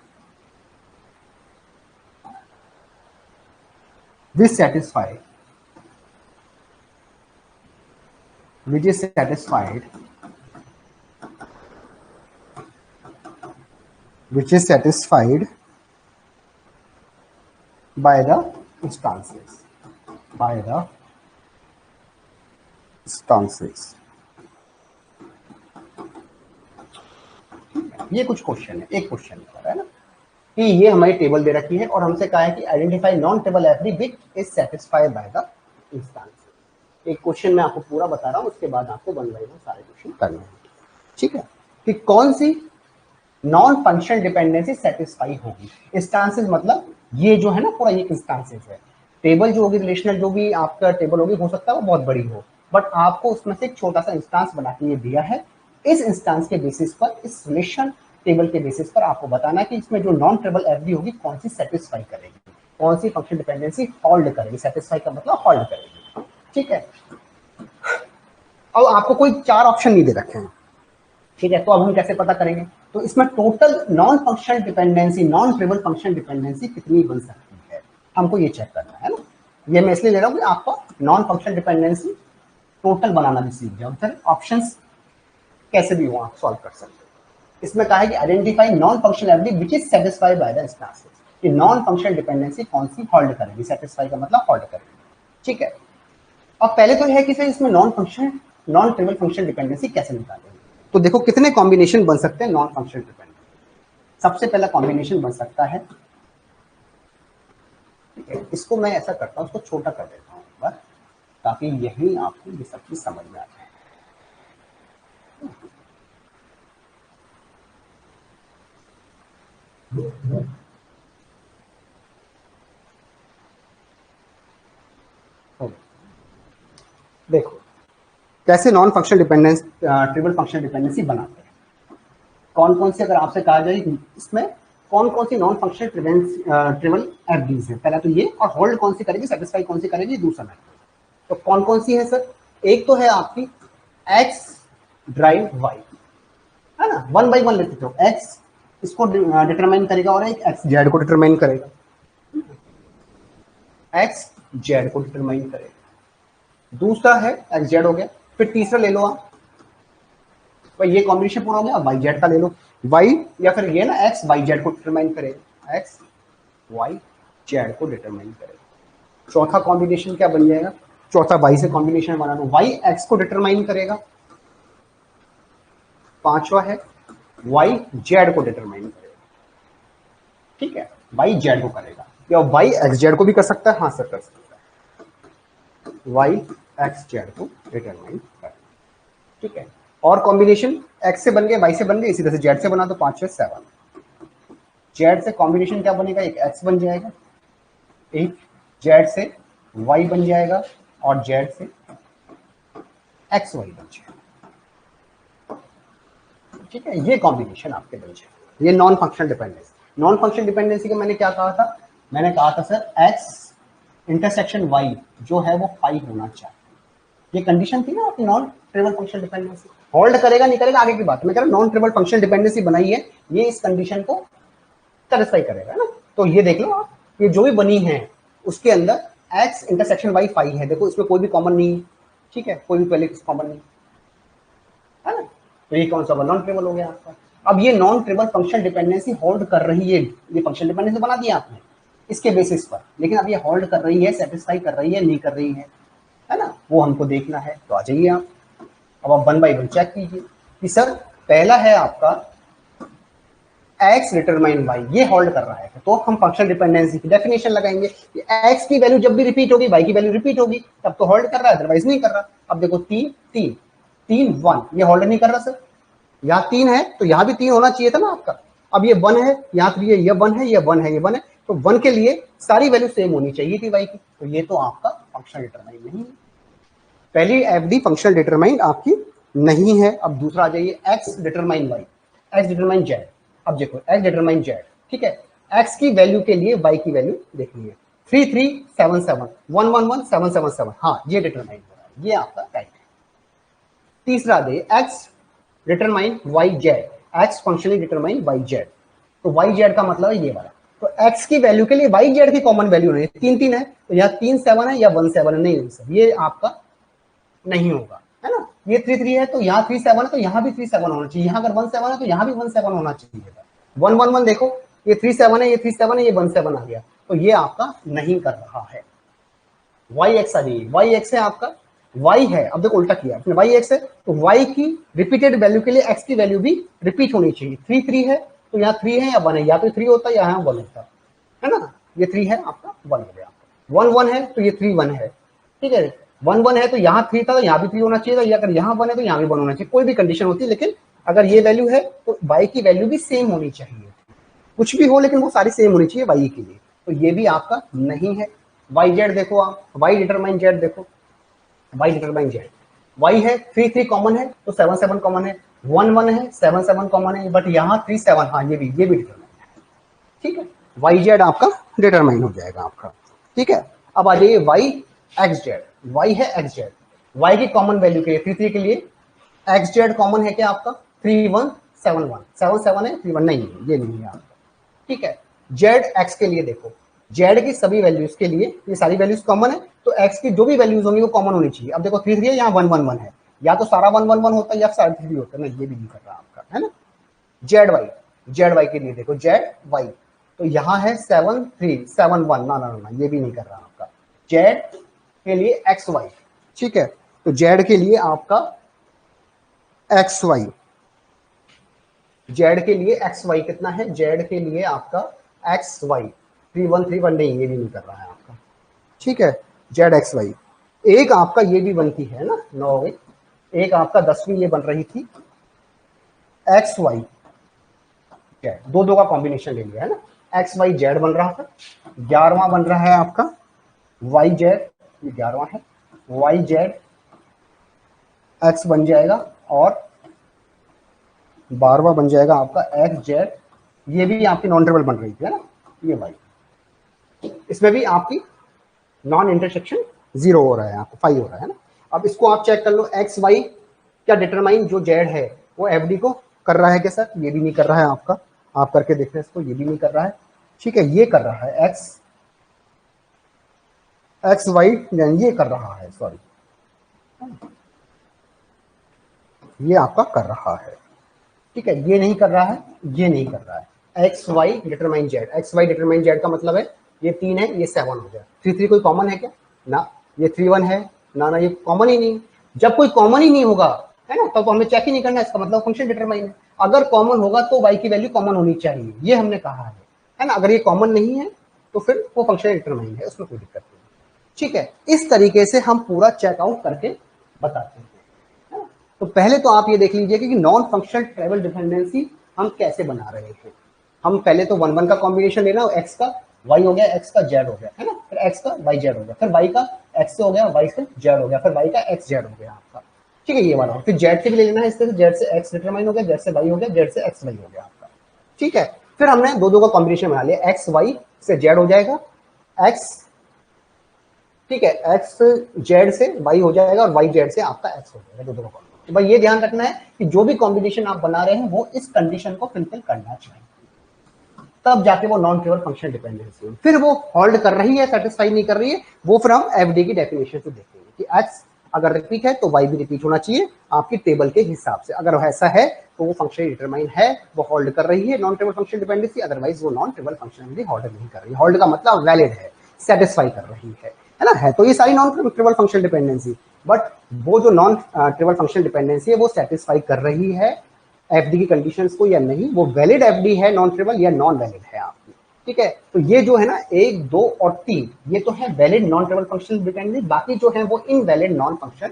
which is satisfied by the instances, ये कुछ क्वेश्चन है, एक क्वेश्चन है ना, कि ये हमारी टेबल दे रखी है और हमसे कहा है कि identify non triple FD which is satisfied by the instance. एक क्वेश्चन मैं आपको पूरा बता रहा हूं, उसके बाद आपको वन बाय वन सारे क्वेश्चन करने हैं, ठीक है। कि कौन सी नॉन फंक्शनल डिपेंडेंसी सेटिस्फाई होगी। इंस्टांसेस मतलब ये जो है ना पूरा ये इंस्टांसेस है। टेबल जो होगी, रिलेशनल जो भी आपका टेबल होगी, हो सकता है वो बहुत बड़ी हो, बट आपको उसमें से एक छोटा सा इंस्टांस बना के ये दिया है। इस इंस्टांस के बेसिस पर, इस रिलेशन टेबल के बेसिस पर आपको बताना है कि इसमें जो नॉन ट्रिपल एफडी होगी कौन सी सेटिस्फाई करेगी, कौन सी फंक्शनल डिपेंडेंसी होल्ड करेगी। सेटिस्फाई का मतलब होल्ड करेगी, ठीक है। अब आपको कोई 4 ऑप्शन नहीं दे रखे हैं, ठीक है। तो अब हम कैसे पता करेंगे, तो इसमें total non functional dependency, non trivial functional dependency कितनी बन सकती है, हमको ये चेक करना है ना। ये मैं इसलिए ले रहा हूँ कि आपको नॉन फंक्शनल डिपेंडेंसी टोटल बनाना भी सीख जाओ, फिर ऑप्शंस कैसे भी हो आप सॉल्व कर सकते हो। इसमें कहा है कि identify non functional ability which is satisfied by the instances, कि नॉन फंक्शनल डिपेंडेंसी कौन सी होल्ड करेगी, सेटिस्फाई का मतलब होल्ड करेगी, ठीक है। अब पहले तो यह है कि सर इसमें नॉन ट्रिवियल फंक्शनल डिपेंडेंसी कैसे निकालेंगे। तो देखो कितने कॉम्बिनेशन बन सकते हैं नॉन फंक्शनल डिपेंडेंसी। सबसे पहला कॉम्बिनेशन बन सकता है, ठीक है, इसको मैं ऐसा करता हूँ, इसको छोटा कर देता हूँ एक बार, ताकि यही आपको ये सब चीज समझ में आ जाए। देखो कैसे non functional dependence triple functional dependency बनाते हैं, कौन कौन से, अगर आपसे कहा जाए इसमें कौन कौन सी नॉन फंक्शनल ट्रिपल एफडीज है, पहला तो ये, और होल्ड कौन सी करेगी, सेटिस्फाई कौन सी करेगी, दूसरा मैथड। तो कौन कौन सी है सर, एक तो है आपकी एक्स ड्राइव वाई, है ना, वन बाई वन लेते हो, एक्स इसको डिटरमाइन करेगा और एक एक्स जेड को डिटरमाइन करेगा, एक्स जेड को डिटरमाइन करेगा, दूसरा है एक्स जेड हो गया, फिर तीसरा ले लो आप, भाई ये कॉम्बिनेशन पूरा हो गया, वाई जेड का ले लो, वाई या फिर ये ना एक्स वाई जेड को डिटरमाइन करेगा, एक्स वाई जेड को डिटरमाइन करेगा। चौथा कॉम्बिनेशन क्या बन जाएगा, चौथा वाई से कॉम्बिनेशन बना लो, वाई एक्स को डिटरमाइन करेगा, पांचवा है वाई जेड को डिटरमाइन करेगा, ठीक है, वाई जेड को करेगा, या वाई एक्स जेड को भी कर सकता है, हाँ सर कर सकता है, वाई एक्स जेड को डिटरमाइन करेगा, ठीक है। और कॉम्बिनेशन एक्स से बन गए, वाई से बन गए, इसी तरह से जेड से बना तो 5 6 7, जेड से कॉम्बिनेशन क्या बनेगा, एक एक्स बन जाएगा, एक जेड से वाई बन जाएगा, और जेड से एक्स वाई बन जाएगा, ठीक है। ये कॉम्बिनेशन आपके बन जाएगा, ये non functional dependency. Non functional dependency का मैंने क्या कहा था, मैंने कहा था सर एक्स इंटरसेक्शन वाई जो है वो 5 होना चाहिए, ये कंडीशन थी ना आपकी non trivial functional dependency. Hold करेगा नहीं करेगा आगे की बात, मैं कह रहा हूं नॉन ट्रिपल फंक्शनल डिपेंडेंसी बनाई है, ये इस कंडीशन को सेटिस्फाई करेगा ना। तो ये देख लो आप, ये जो भी बनी है उसके अंदर एक्स इंटरसेक्शन वाई 5 है, देखो इसमें कोई भी कॉमन नहीं, ठीक है, कोई भी पहले कॉमन नहीं है ना, तो ये कौन सा नॉन ट्रिपल हो गया आपका। अब ये non trivial functional dependency hold कर रही है, ये फंक्शनल डिपेंडेंसी बना दिया आपने इसके बेसिस पर, लेकिन अब ये होल्ड कर रही है, सेटिस्फाई कर रही है, नहीं कर रही है ना, वो हमको देखना है। तो आ जाइए आप, अब आप 1 बाई 1 चेक कीजिए कि सर पहला है आपका x डिटरमाइन y, ये होल्ड कर रहा है, तो हम फंक्शनल डिपेंडेंसी की डेफिनेशन लगाएंगे कि x की वैल्यू जब भी रिपीट होगी y की वैल्यू रिपीट होगी, तब तो होल्ड कर रहा है, अदरवाइज नहीं कर रहा। अब देखो 3 3 3 1, ये होल्ड नहीं कर रहा सर, यहाँ 3 है तो यहाँ भी 3 होना चाहिए था ना आपका। अब ये 1 है, यहाँ 3 है, ये 1 है, ये 1 है, ये 1 है, तो 1 के लिए सारी वैल्यू सेम होनी चाहिए थी y की, तो ये तो आपका फंक्शनल डिटरमाइन नहीं है, पहली एफडी फंक्शनल डिटरमाइन आपकी नहीं है। अब दूसरा आ जाइए X determine Y, X determine Z. अब देखो एक्स डिटरमाइन जेड, ठीक है, एक्स की वैल्यू के लिए वाई की वैल्यू देखनी है, 3 3 7 7 1 1 1 7 7 7, हाँ ये डिटरमाइन हो रहा है, ये आपका राइट है। तीसरा दे X determine Y Z, X functionally determine Y Z, तो वाई जेड का मतलब है ये वाला, तो एक्स की वैल्यू के लिए वाई जेड की कॉमन वैल्यू नहीं है, 3 3 है, तो यहाँ 3 7 है या 1 7 है, नहीं सर ये आपका नहीं होगा, है ना। ये 3 3 है तो यहाँ 3 7 है, तो यहाँ भी 3 7 होना चाहिए, यहाँ अगर 1 7 है तो यहाँ भी 1 7 होना चाहिए, 1 1 1 देखो, ये 3 7 है, ये 3 7 है, ये 1 7 आ गया, तो ये आपका नहीं कर रहा है। वाई एक्स आ जाइए, वाई एक्स है आपका, वाई है, अब देखो उल्टा किया आपने, वाई एक्स है तो वाई की रिपीटेड वैल्यू के लिए एक्स की वैल्यू भी रिपीट होनी चाहिए, 3 3 है तो यहाँ 3 है या 1 है, या तो 3 होता है या यहाँ 1 होता है ना, ये 3 है आपका 1 हो गया, 1 1 है तो ये 3 1 है, ठीक है, 1 1 है तो यहाँ 3 था तो यहाँ भी 3 होना चाहिए था, या अगर यहाँ 1 है तो यहाँ भी 1 होना चाहिए, कोई भी कंडीशन होती है, लेकिन अगर ये वैल्यू है तो वाई की वैल्यू भी सेम होनी चाहिए, कुछ भी हो लेकिन वो सारी सेम होनी चाहिए वाई के लिए, तो ये भी आपका नहीं है। वाई जेड देखो आप, वाई डिटरमाइन जेड देखो, वाई डिटरमाइन जेड, वाई है 3 3 कॉमन है तो 7 7 कॉमन है, 1 1 है 7 7 कॉमन है, बट यहाँ 3 7, हाँ ये भी डिटरमाइन है, ठीक है, वाई जेड आपका डिटरमाइन हो जाएगा आपका, ठीक है। अब आ जाइए वाई एक्स जेड, वाई है एक्स जेड, वाई की कॉमन वैल्यू के लिए 3 3 के लिए एक्स जेड कॉमन है क्या आपका 3 1 7 1 7 7 है 3 1 नहीं है, ये नहीं है आपका, ठीक है। जेड एक्स के लिए देखो, जेड की सभी वैल्यूज के लिए ये सारी वैल्यूज कॉमन है, तो एक्स की जो भी वैल्यूज होंगी वो कॉमन होनी चाहिए। अब देखो 3 3 है, यहाँ 1 1 1 है, या तो सारा 1 1 1 होता है या सारा 3 होता है ना, ये भी नहीं कर रहा आपका, है ना। जेड वाई के लिए देखो जेड वाई, तो यहाँ है 7 3 7 1, ना ना ना ये भी नहीं कर रहा आपका। जेड के लिए एक्स वाई, ठीक है, तो जेड के लिए आपका एक्स वाई, जेड के लिए एक्स वाई कितना है, जेड के लिए आपका एक्स वाई 3 1 3 1 नहीं, ये भी नहीं कर रहा है आपका, ठीक है। जेड एक्स वाई, एक आपका ये भी बनती है ना 9, एक आपका 10वीं ये बन रही थी एक्स वाई जेड, दो दो का कॉम्बिनेशन ले लिया है ना, एक्स वाई जेड बन रहा था। 11वां बन रहा है आपका वाई जेड, ये 11वां है, वाई जेड एक्स बन जाएगा, और 12वां बन जाएगा आपका एक्स जेड, ये भी आपकी नॉन ट्रिपल बन रही थी है ना, ये वाई, इसमें भी आपकी नॉन इंटरसेक्शन 0 हो रहा है, आपको 5 हो रहा है ना। अब इसको आप चेक कर लो, एक्स वाई क्या डिटरमाइन जो जेड है वो एफ डी को कर रहा है क्या सर, ये भी नहीं कर रहा है आपका, आप करके देख रहे हैं इसको, ये भी नहीं कर रहा है, ठीक है। ये कर रहा है एक्स एक्स वाई, ये कर रहा है, सॉरी ये आपका कर रहा है, ठीक है, ये नहीं कर रहा है, ये नहीं कर रहा है। X Y determine Z, X Y determine Z का मतलब है ये 3 है, ये 7 हो गया। 3 3 कोई कॉमन है क्या, ना, ये 3 1 है, ना ना ये कॉमन ही नहीं। जब कोई कॉमन ही नहीं होगा है ना, तो हमें चेक ही नहीं करना, इसका मतलब फंक्शन डिटरमाइन है। अगर कॉमन होगा तो वाई की वैल्यू कॉमन होनी चाहिए, ये हमने कहा है ना। अगर ये कॉमन नहीं है तो फिर वो फंक्शन डिटरमाइन है, उसमें कोई दिक्कत नहीं, ठीक है। इस तरीके से हम पूरा चेकआउट करके बताते हैं। तो पहले तो आप ये देख लीजिए कि नॉन फंक्शनल ट्रेवल डिपेंडेंसी हम कैसे बना रहे हैं। हम पहले तो 1 1 का कॉम्बिनेशन लेना, एक्स का वाई हो गया, एक्स का जेड हो गया है ना, फिर एक्स का वाई जेड हो गया, फिर वाई का एक्स से हो गया, वाई से जेड हो गया, फिर वाई का एक्स जेड हो गया आपका, ठीक है, ये वाला। फिर जेड से भी ले लेना है, इससे जेड से एक्स डिटरमाइन हो गया, जेड से वाई हो गया, जेड से एक्स वाई हो गया आपका, ठीक है। फिर हमने दो दो का कॉम्बिनेशन बना लिया, एक्स वाई से जेड हो जाएगा, एक्स, ठीक है, एक्स जेड से वाई हो जाएगा, और वाई जेड से आपका एक्स हो जाएगा, दो दो का कॉम्बिनेशन। तो भाई ये ध्यान रखना है कि जो भी कॉम्बिनेशन आप बना रहे हैं वो इस कंडीशन को फुलफिल करना चाहिए, तब जाके वो नॉन ट्रिवियल फंक्शनल डिपेंडेंसी। फिर वो होल्ड कर रही है, सेटिस्फाई नहीं कर रही है, वो फिर हम एफडी की डेफिनेशन से देखेंगे कि एक्स अगर रिपीट है तो वाई भी रिपीट होना चाहिए आपकी टेबल के हिसाब से। अगर ऐसा है तो वो फंक्शन डिटरमाइन है, वो होल्ड कर रही है non trivial functional dependency, otherwise वो नॉन ट्रिवियल फंक्शनल होल्ड नहीं कर रही। होल्ड का मतलब वैलिड है, सेटिस्फाई कर रही है ना। है तो ये सारी non trivial functional dependency, but वो जो नॉन ट्रिवियल फंक्शनल डिपेंडेंसी है वो सेटिस्फाई कर रही है एफडी की कंडीशंस को या नहीं, वो वैलिड एफडी है नॉन ट्रिवियल या नॉन वैलिड है आपकी, ठीक है। तो ये जो है ना 1 2 और 3 ये तो है valid non trivial functional dependency, बाकी जो है वो invalid non functional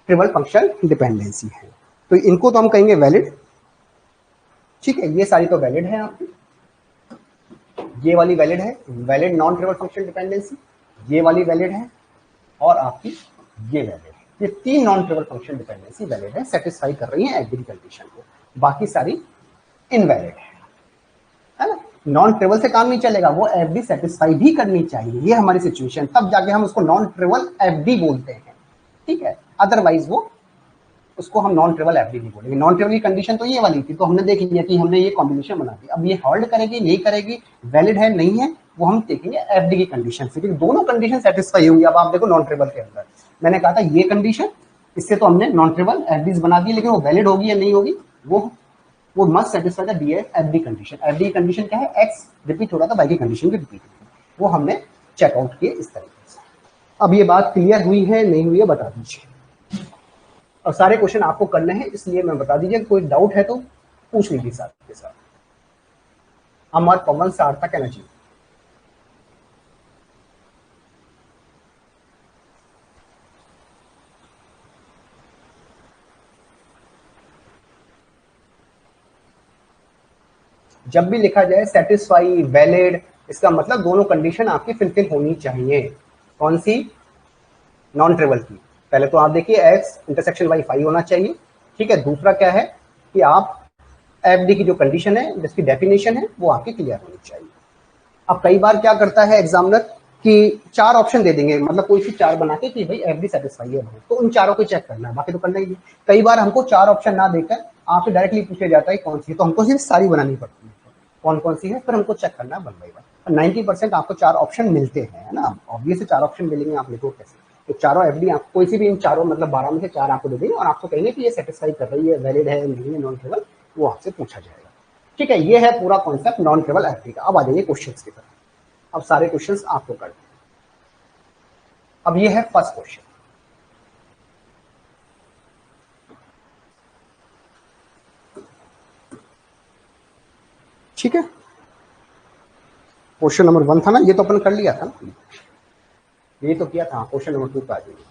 trivial functional dependency है। तो इनको तो हम कहेंगे वैलिड, ठीक है। ये सारी तो वैलिड है आपकी, ये वाली वैलिड है, valid non trivial functional dependency, ये वाली वैलिड है, और आपकी ये वैलिड है। ये 3 non trivial functional dependency valid है, सेटिस्फाई कर रही है एग्री कंडीशन को, बाकी सारी इनवैलिड है ना। नॉन ट्रिवियल से काम नहीं चलेगा, वो एफडी सेटिस्फाई भी करनी चाहिए, ये हमारी सिचुएशन, तब जाके हम उसको नॉन ट्रिवियल एफडी बोलते हैं, ठीक है। अदरवाइज वो उसको हम नॉन ट्रिवियल एफडी नहीं बोलेंगे। नॉन ट्रिवियल की कंडीशन तो ये वाली थी, तो हमने देख लिया कि हमने ये कॉम्बिनेशन बना दी, अब ये होल्ड करेगी नहीं करेगी, वैलिड है नहीं है, वो हम देखेंगे एफडी की कंडीशन से, क्योंकि दोनों कंडीशन सेटिस्फाई होंगी। अब आप देखो नॉन ट्रिवियल के अंदर मैंने कहा था ये कंडीशन, इससे तो हमने नॉन ट्रिवियल एफडीज बना दी, लेकिन वो वैलिड होगी या नहीं होगी, वो must satisfy the FD condition. FD condition क्या है, एक्स रिपीट हो रहा था, वाई की कंडीशन भी रिपीट हो, वो हमने चेकआउट किए इस तरीके से। अब ये बात क्लियर हुई है नहीं हुई है बता दीजिए, और सारे क्वेश्चन आपको करने हैं, इसलिए मैं बता दीजिए, कोई डाउट है तो पूछ लीजिए साथ के साथ। अमर पवन सार्थक एनर्जी, जब भी लिखा जाए सेटिस्फाई वैलिड, इसका मतलब दोनों कंडीशन आपकी फुलफिल होनी चाहिए। कौन सी, नॉन ट्रिवियल की। पहले तो आप देखिए एक्स इंटरसेक्शन वाई 5 होना चाहिए, ठीक है। दूसरा क्या है कि आप एफडी की जो कंडीशन है, जिसकी डेफिनेशन है, वो आपकी क्लियर होनी चाहिए। अब कई बार क्या करता है एग्जामिनर कि 4 ऑप्शन दे देंगे, मतलब कोई सी 4 बना के कि भाई एफडी सेटिस्फाई है, तो उन चारों को चेक करना है, बाकी तो करना ही नहीं। कई बार हमको 4 ऑप्शन ना देकर आपसे डायरेक्टली पूछा जाता है कौन सी है, तो हमको सिर्फ सारी बनानी पड़ती है, कौन कौन सी है, फिर हमको चेक करना है वन बाई वन। 90% आपको 4 ऑप्शन मिलते हैं, है ना। ऑब्वियसली 4 ऑप्शन मिलेंगे, आप लिखो कैसे। तो चारों एफडी आप कोई सी भी इन चारों मतलब 12 में से 4 आपको दे देंगे और आपको कहेंगे कि ये सेटिस्फाई कर रही है, वैलिड है, नहीं है, नॉन ट्रेवल, वो आपसे पूछा जाएगा। ठीक है, ये है पूरा कॉन्सेप्ट नॉन ट्रेवल एफडी का। अब आ जाइए क्वेश्चंस की तरफ। अब सारे क्वेश्चंस आपको करते हैं। अब ये है फर्स्ट क्वेश्चन। ठीक है, क्वेश्चन नंबर 1 था ना, ये तो अपन कर लिया था ना, ये तो किया था। क्वेश्चन नंबर 2 पे आ जाइए।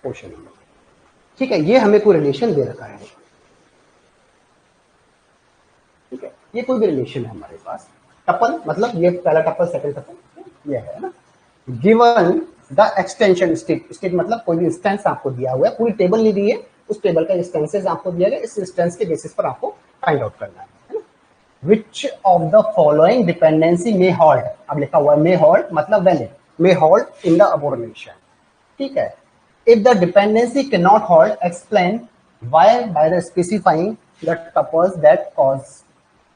क्वेश्चन नंबर, ठीक है, ये हमें कोई रिलेशन दे रखा है। ठीक है, ये कोई भी रिलेशन है हमारे पास। टपल मतलब ये पहला टपल, सेकंड टपल, ये है ना। Given the extension state, state मतलब कोई भी इंस्टेंस आपको दिया हुआ है, पूरी टेबल नहीं दी है, उस टेबल का इंस्टेंसेस आपको दिया गया, इस इंस्टेंस के बेसिस पर आपको फाइंड आउट करना है ना। विच of the following dependency may halt, अब लिखा हुआ है मे हॉल्ट मतलब valid, may halt in the above relation. ठीक है, if the dependency cannot hold, explain why by the specifying the tuples that cause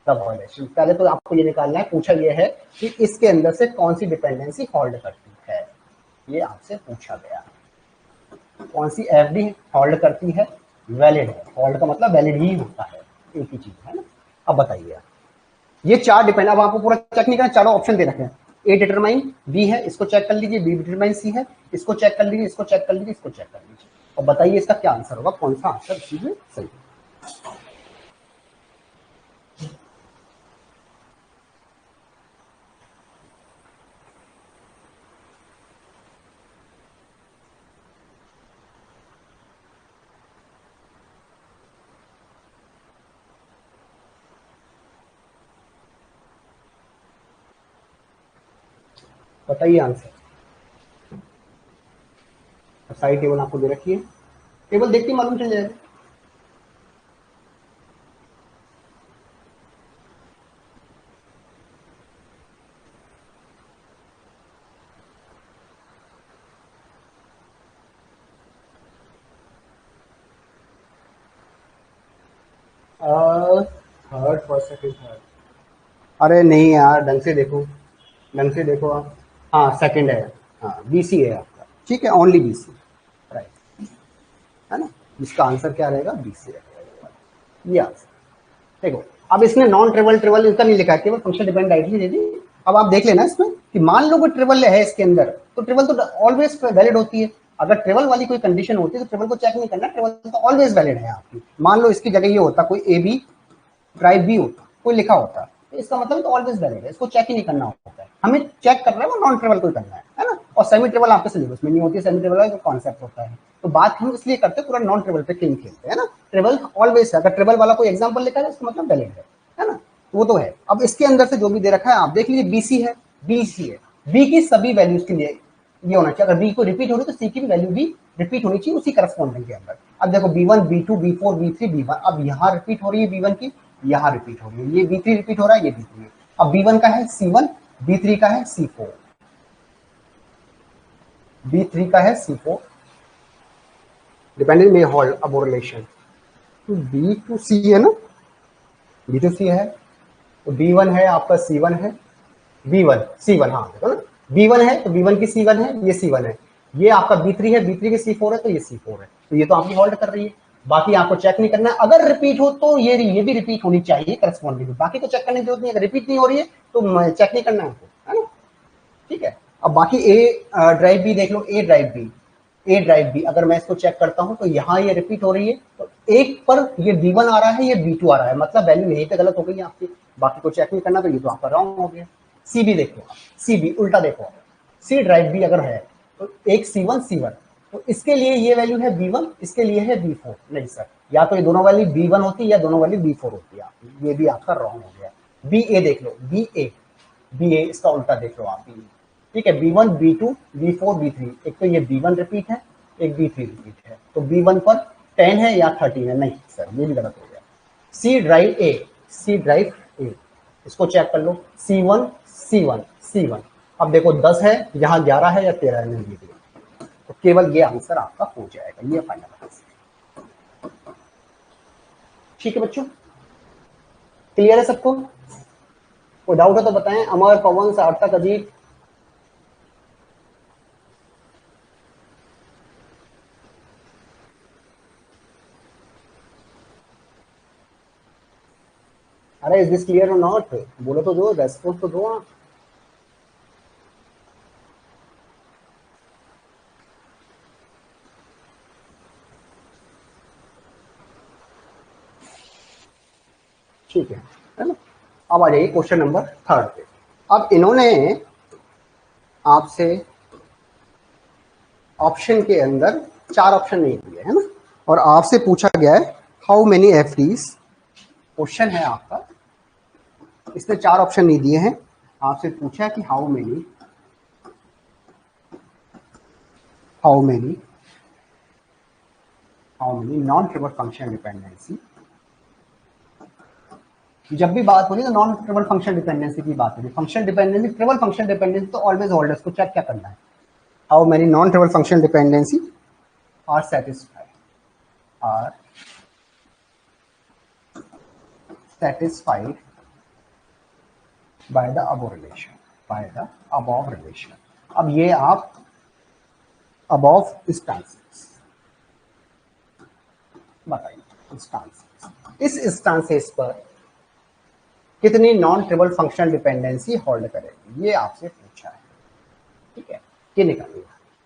the violation। पहले तो आपको ये निकालना है, पूछा ये है कि इसके अंदर से कौन सी डिपेंडेंसी होल्ड करती है, ये आपसे पूछा गया। कौन सी एफडी होल्ड करती है, वैलिड है। होल्ड का मतलब वैलिड ही होता है, एक ही चीज है ना। अब बताइए, ये 4 डिपेंड, अब आपको पूरा चेक नहीं करना, चारों ऑप्शन दे रखे हैं। ए डिटरमाइन बी है, इसको चेक कर लीजिए, बी डिटरमाइन सी है, इसको चेक कर लीजिए, इसको चेक कर लीजिए, इसको चेक कर लीजिए, और बताइए इसका क्या आंसर होगा, कौन सा आंसर इसमें सही है। बताइए आंसर। सारी टेबल आपको दे रखी है, टेबल देखते ही मालूम चल जाएगा। थर्ड, फर्स्ट, सेकंड, थर्ड, अरे नहीं यार, ढंग से देखो, ढंग से देखो आप। हाँ सेकंड है, हाँ बीसी है आपका। ठीक है, ओनली बीसी, राइट, है ना। इसका आंसर क्या रहेगा, बीसी रहेगा, ये आंसर। देखो, अब इसने नॉन ट्रेवल ट्रेवल इसका नहीं लिखा है, केवल फंक्शन डिपेंड डायरेक्टली दे दी। अब आप देख लेना इसमें कि मान लो कोई ट्रेवल है इसके अंदर, तो ट्रेवल तो ऑलवेज वैलिड होती है। अगर ट्रेवल वाली कोई कंडीशन होती है तो ट्रेवल को चेक नहीं करना, ट्रेवल तो ऑलवेज वैलिड है आपकी। मान लो इसकी जगह ये होता कोई ए बी ड्राइव बी होता, कोई लिखा होता, तो इसका मतलब तो ऑलवेज वैलिड है, इसको चेक ही नहीं करना होता है। हमें चेक करना है वो नॉन ट्रेवल को करना है ना। और सेमी ट्रेवल आपके सिलेबस में नहीं होती है, सेमी ट्रेवल का कॉन्सेप्ट होता है। तो बात हम इसलिए करते हैं, पूरा नॉन ट्रेवल पे गेम खेलते हैं ना। ट्रेवल ऑलवेज है, अगर ट्रेवल वाला कोई एग्जाम्पल लिखा है इसका मतलब वैलिड है ना। वो तो है। अब इसके अंदर से जो भी दे रखा है आप देख लीजिए, बीसी है, बीसी है, बी की सभी वैल्यूज के लिए ये होना चाहिए। अगर बी को रिपीट हो रही तो सी की भी वैल्यू भी रिपीट होनी चाहिए उसी करस्पॉन्डिंग के अंदर। अब देखो B1 B2 B4 B3 B1, अब यहाँ रिपीट हो रही है B1 की, यहाँ रिपीट हो रही है, ये B3 रिपीट हो रहा है, ये B3 है। अब B1 का है C1, B3 का है C4, B3 का है C4, डिपेंडिंग में होल्ड अब रिलेशन। तो B टू C है ना, B टू C है, तो B1 है आपका, C1 है, B1 C1, हाँ देखो ना, B1 है तो B1 की C1 है, ये C1 है, ये आपका B3 है, B3 की C4 है, तो ये C4 है, तो ये तो आपकी होल्ड कर रही है। बाकी आपको चेक नहीं करना है, अगर रिपीट हो तो ये भी रिपीट होनी चाहिए करस्पॉन्डिंग, बाकी तो चेक करने की जरूरत नहीं है। अगर रिपीट नहीं हो रही है तो चेक नहीं करना है आपको, है ना। ठीक है, अब बाकी ए ड्राइव बी देख लो, ए ड्राइव बी, ए ड्राइव बी अगर मैं इसको चेक करता हूं तो यहाँ ये रिपीट हो रही है, तो एक पर ये B1 आ रहा है, ये B2 आ रहा है, मतलब वैल्यू यहीं पे गलत हो गई है आपकी। बाकी को चेक नहीं करना, तो ये तो आपका रॉन्ग हो गया। सी बी देखो, सी बी उल्टा देखो, सी ड्राइव बी अगर है तो एक C1 C1, तो इसके लिए ये वैल्यू है B1, इसके लिए है B4, नहीं सर, या तो ये दोनों वैल्यू B1 होती है या दोनों वैल्यू B4 होती है आपकी, ये भी आपका रॉन्ग हो गया। बी ए देख लो, बी ए इसका उल्टा देख लो आप, ठीक है, B1 B2 B4 B3, एक तो ये B1 रिपीट है, एक B3 रिपीट है, तो B1 पर 10 है या 13 है, नहीं सर ये भी गलत हो गया। सी ड्राइव ए, सी ड्राइव ए, इसको चेक कर लो, C1 C1 C1, अब देखो 10 है, यहाँ 11 है या 13 है, नहीं, तो केवल ये आंसर आपका हो जाएगा, ये फाइनल आंसर। ठीक है बच्चों, क्लियर है सबको? कोई डाउट है तो बताएं। अमर, पवन, सार्थक, अजीत। अरे इज दिस क्लियर और नॉट? बोलो तो दो, रेस्पॉन्स तो दो आप। ठीक है ना? अब आ जाइए क्वेश्चन नंबर 3 पे। अब इन्होंने आपसे ऑप्शन के अंदर 4 ऑप्शन नहीं दिए है ना, और आपसे पूछा गया है हाउ मेनी एफडीज। क्वेश्चन है आपका, इसमें 4 ऑप्शन नहीं दिए हैं। आपसे पूछा है कि how many non trivial function dependency. जब भी बात होगी तो नॉन ट्रिवल फंक्शन डिपेंडेंसी की बात होगी। Function dependency, trivial function dependency तो ऑलवेज होल्डर्स को चेक क्या करना है। How many non trivial function dependency are satisfied by the above relation। अब ये आप above इंस्टांसेस बताइए, इस इंस्टांसेस पर कितनी non trivial functional dependency hold करेगी, ये आपसे पूछा है। ठीक है, ये निकालिए।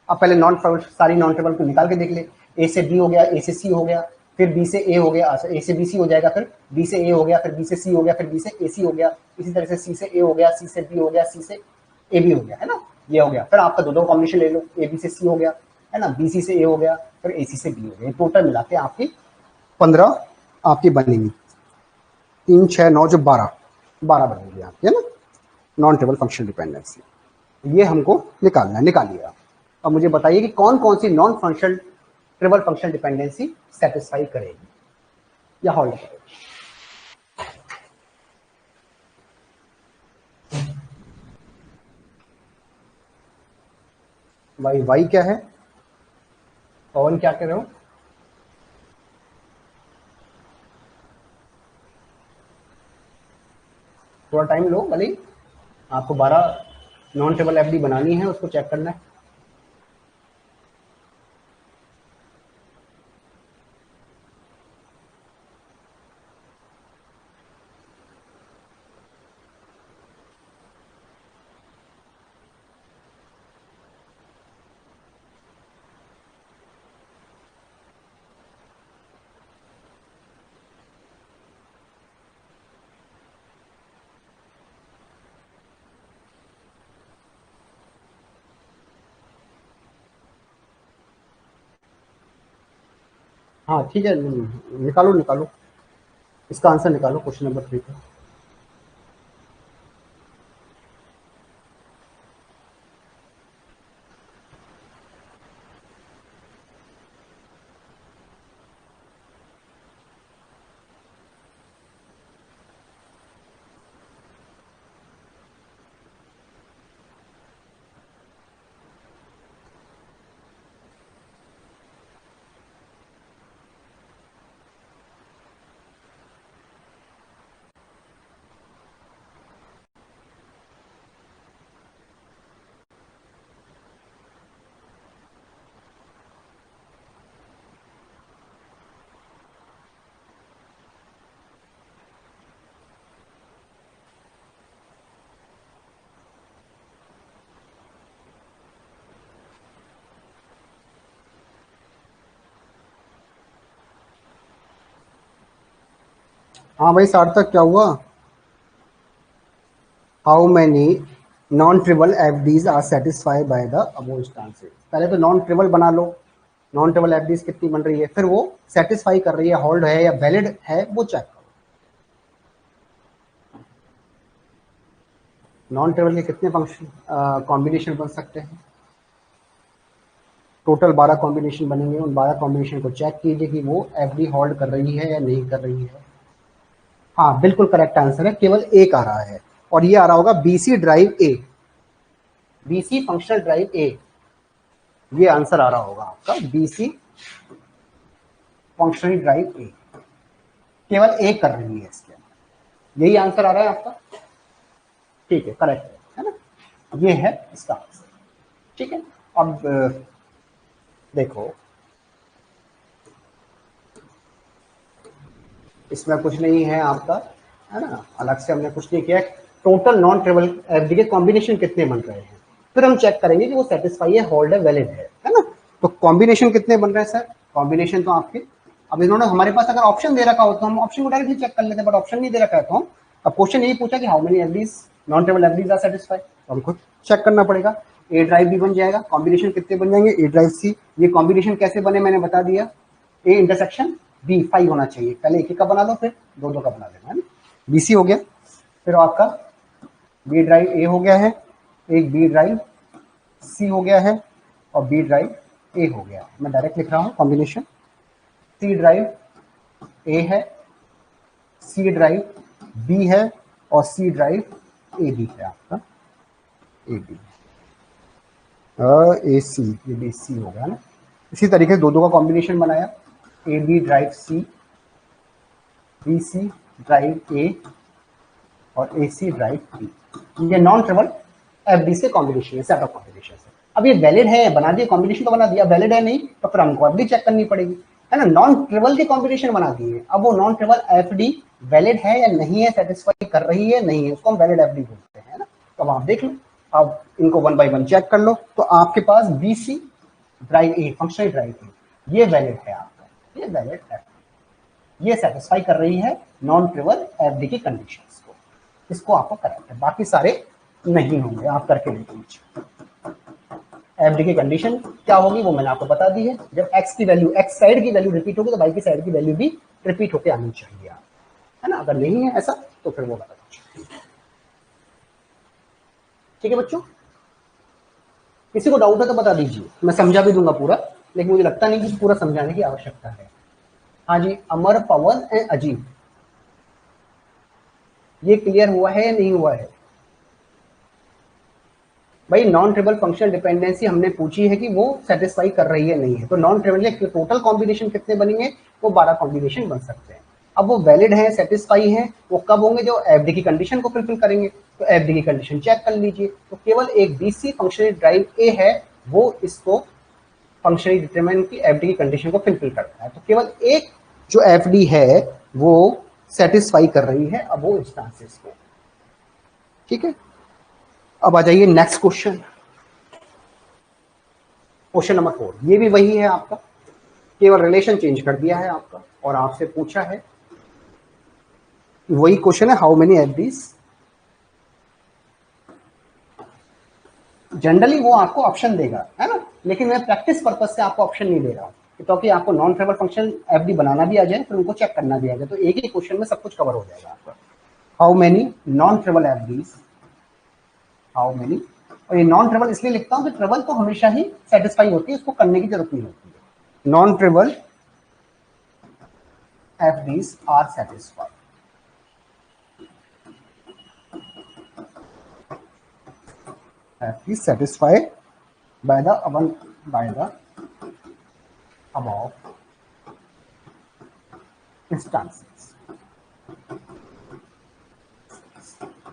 अब पहले नॉन ट्रिवल, सारी नॉन ट्रिवल को निकाल के देख ले। ए से बी हो गया, ए से सी हो गया, फिर बी से ए हो गया, अच्छा ए से बी सी हो जाएगा, फिर बी से ए हो गया, फिर बी से सी हो गया, फिर बी से ए सी हो गया, इसी तरह से सी से ए हो गया, सी से बी हो गया, सी से ए बी हो गया, है ना? ये हो गया। फिर आपका दो कॉम्बिनेशन ले लो, ए बी से सी हो गया, है ना, बी सी से ए हो गया, फिर ए सी से बी हो गया। टोटल मिला के आपकी 15 आपकी बनेगी। 3 6 9 जो 12 बनेगी आपकी, है ना, नॉन ट्रिवल फंक्शनल डिपेंडेंसी। ये हमको निकालना है, निकालिए आप। अब मुझे बताइए कि कौन कौन सी non functional trivial functional dependency satisfy करेगी या होल्ड करेगी। वाई वाई क्या है? पवन क्या कह रहे हो? थोड़ा टाइम लो, भले आपको 12 नॉन ट्रिवल एफडी बनानी है, उसको चेक करना है। हाँ ठीक है, निकालो निकालो, इसका आंसर निकालो क्वेश्चन नंबर 3 का। हाँ भाई सार्थक, क्या हुआ? How many non trivial FDs are satisfied by the above instances. पहले तो नॉन ट्रिवल बना लो, नॉन ट्रिवल एफडीज कितनी बन रही है, फिर वो सेटिस्फाई कर रही है, होल्ड है या वैलिड है, वो चेक करो। नॉन ट्रिवल के कितने फंक्शन कॉम्बिनेशन बन सकते हैं? टोटल 12 कॉम्बिनेशन बनेंगे। उन 12 कॉम्बिनेशन को चेक कीजिए कि वो एफडी होल्ड कर रही है या नहीं कर रही है। हाँ बिल्कुल करेक्ट आंसर है, केवल एक आ रहा है, और ये आ रहा होगा बीसी ड्राइव ए, बीसी फंक्शनल ड्राइव ए। ये आंसर आ रहा होगा आपका बीसी फंक्शनल ड्राइव ए। केवल ए कर रही है इसके अंदर। यही आंसर आ रहा है आपका? ठीक है, करेक्ट है ना? ये है इसका आंसर। ठीक है, अब देखो इसमें कुछ नहीं है आपका, है ना, अलग से हमने कुछ नहीं किया। टोटल नॉन ट्रिवल एफडी के कॉम्बिनेशन कितने बन रहे हैं, फिर हम चेक करेंगे कि वो सेटिस्फाई है, होल्ड है, वैलिड है ना। तो कॉम्बिनेशन कितने बन रहे हैं सर? कॉम्बिनेशन तो आपके, अब इन्होंने हमारे पास अगर ऑप्शन दे रखा हो तो हम ऑप्शन को डायरेक्टली चेक कर लेते हैं, बट ऑप्शन नहीं दे रखा है तो हम, अब क्वेश्चन यही पूछा कि how many FDs, non trivial FDs are satisfied, तो हमको चेक करना पड़ेगा। ए ड्राइव भी बन जाएगा, कॉम्बिनेशन कितने बन जाएंगे, ए ड्राइव सी। ये कॉम्बिनेशन कैसे बने मैंने बता दिया, ए इंटरसेक्शन बी 5 होना चाहिए, पहले एक का बना लो फिर दो दो का बना लेना, है ना। बीसी हो गया, फिर आपका बी ड्राइव ए हो गया है, एक बी ड्राइव सी हो गया है, और बी ड्राइव ए हो गया। मैं डायरेक्ट लिख रहा हूँ कॉम्बिनेशन, सी ड्राइव ए है, सी ड्राइव बी है, और सी ड्राइव ए बी है आपका, ए बी ए सी, ये बी सी हो गया ना। इसी तरीके से दो दो का कॉम्बिनेशन बनाया, A B derive C, B C derive A, और ए सी ड्राइव बी। ये नॉन ट्रिवल एफ डी से कॉम्बिनेशन है, सेट ऑफ कॉम्बिनेशन है। अब ये वैलिड है, बना दिया कॉम्बिनेशन तो बना दिया, वैलिड है नहीं तो फिर हमको एफ डी चेक करनी पड़ेगी, है ना। नॉन ट्रिवल के कॉम्बिनेशन बना दिए, अब वो non trivial F D valid है या नहीं है, सेटिस्फाई कर रही है नहीं है, उसको हम वैलिड एफ डी बोलते हैं, है ना। तो अब आप देख लो, अब इनको वन बाई वन चेक कर लो, तो आपके पास B C derive A, functional drive ए, ये वैलिड है आपका, ये वैलिड है, ये सेटिस्फाई कर रही है नॉन ट्रिवल एफ डी की कंडीशंस को, इसको आपको करेक्ट है, बाकी सारे नहीं होंगे। आप करके देखिए, एफ डी की कंडीशन क्या होगी वो मैंने आपको बता दी है, जब एक्स की वैल्यू, एक्स साइड की वैल्यू रिपीट होगी तो वाई की साइड की वैल्यू भी रिपीट होकर आनी चाहिए, है ना। अगर नहीं है ऐसा तो फिर वो बता दीजिए। ठीक है बच्चों, किसी को डाउट है तो बता दीजिए, मैं समझा भी दूंगा पूरा, लेकिन मुझे लगता नहीं कि पूरा समझाने की आवश्यकता है। हाँ जी, अमर, पवन एंड अजीत, ये क्लियर हुआ है या नहीं हुआ है? भाई नॉन ट्रिवल फंक्शनल डिपेंडेंसी हमने पूछी है कि वो सेटिस्फाई कर रही है नहीं है, तो नॉन ट्रिवल के टोटल कॉम्बिनेशन कितने बनेंगे, वो 12 कॉम्बिनेशन बन सकते हैं। अब वो वैलिड है, सेटिस्फाई है, वो कब होंगे, जो एफडी की कंडीशन को फुलफिल करेंगे। तो एफडी की कंडीशन चेक कर लीजिए, तो केवल एक बीसी फंक्शनल ड्राइव ए है, वो इसको फंक्शनली डिटरमिनेंट की एफडी की कंडीशन को फुलफिल करता है, तो केवल एक जो एफडी है वो सेटिस्फाई कर रही है अब वो इंस्टांसेस को। ठीक है, अब आ जाइए नेक्स्ट क्वेश्चन, क्वेश्चन नंबर 4। ये भी वही है आपका, केवल रिलेशन चेंज कर दिया है आपका, और आपसे पूछा है, वही क्वेश्चन है, हाउ मेनी एफडीज। जनरली वो आपको ऑप्शन देगा, है ना, लेकिन मैं प्रैक्टिस पर्पज से आपको ऑप्शन नहीं दे रहा हूँ, क्योंकि आपको नॉन ट्रिवल फंक्शन एफडी बनाना भी आ जाए, फिर उनको चेक करना भी आ जाए, तो एक ही क्वेश्चन में सब कुछ कवर हो जाएगा आपका। How many non trivial FDs, how many, और ये नॉन ट्रिवल इसलिए लिखता हूँ कि ट्रिवल तो हमेशा ही सेटिस्फाई होती है, उसको करने की जरूरत नहीं होती है। Non trivial FDs are satisfied, is satisfied by the above instances।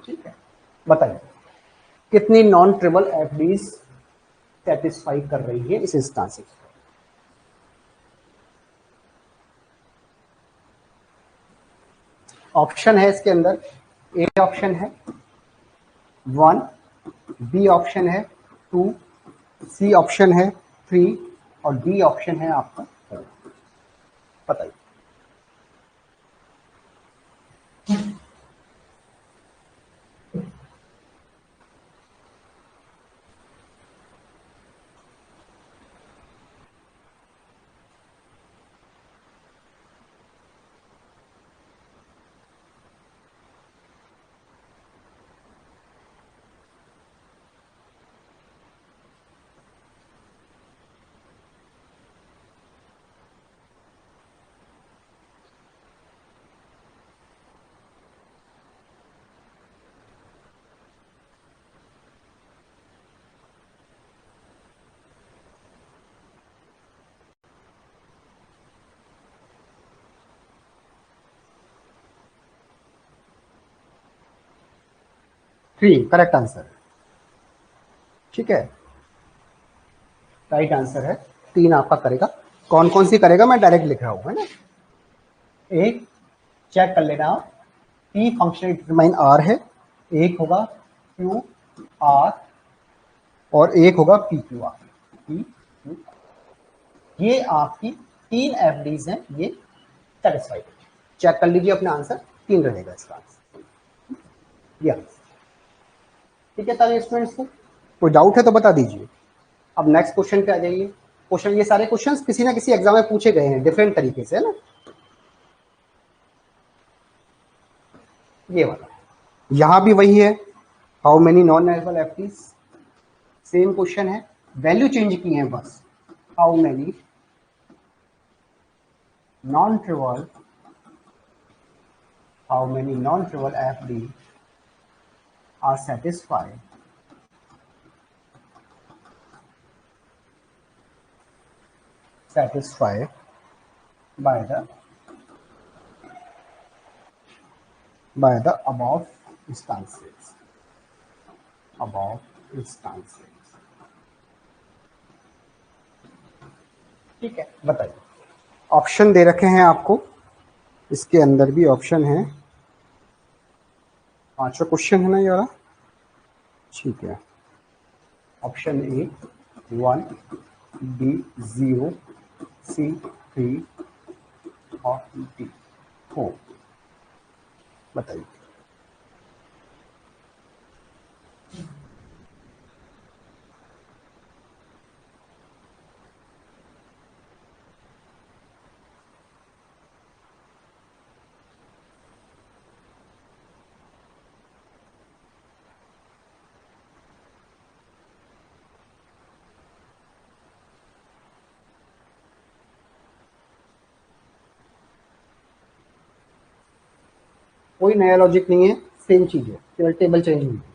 ठीक है, बताइए कितनी नॉन ट्रिवल एफडीज सेटिस्फाई कर रही है इस इंस्टांसेस को। ऑप्शन है इसके अंदर, ए ऑप्शन है 1, बी ऑप्शन है 2, सी ऑप्शन है 3, और डी ऑप्शन है आपका 4। बताइए। क्रीम करेक्ट आंसर है। ठीक है, राइट आंसर है। 3 आपका करेगा। कौन कौन सी करेगा मैं डायरेक्ट लिख रहा हूँ, है ना। एक चेक कर लेना आप, पी फंक्शन डिटरमाइन आर है, एक होगा क्यू आर और एक होगा P Q R. P Q, ये आपकी 3 एफडीज हैं, ये सेटिस्फाइड। चेक कर लीजिए अपना आंसर, 3 रहेगा इसका आंसर। ये आंसर ठीक है सारे स्टूडेंट्स को। कोई डाउट है तो बता दीजिए। अब नेक्स्ट क्वेश्चन पे आ जाइए। क्वेश्चन, ये सारे क्वेश्चंस किसी ना किसी एग्जाम में पूछे गए हैं डिफरेंट तरीके से, है ना। ये वाला यहां भी वही है, how many non natural FDs, same question है, वैल्यू चेंज की है बस। How many non trivial, how many non trivial FD are satisfied by the above instances, above instances। ठीक है, बताइए। ऑप्शन दे रखे हैं आपको, इसके अंदर भी ऑप्शन है। 5वां क्वेश्चन है ना ये वाला। ठीक है, ऑप्शन ए 1, बी 0, सी 3 और डी 4। बताइए। कोई नया लॉजिक नहीं है, सेम चीज है, केवल टेबल चेंज हुई है।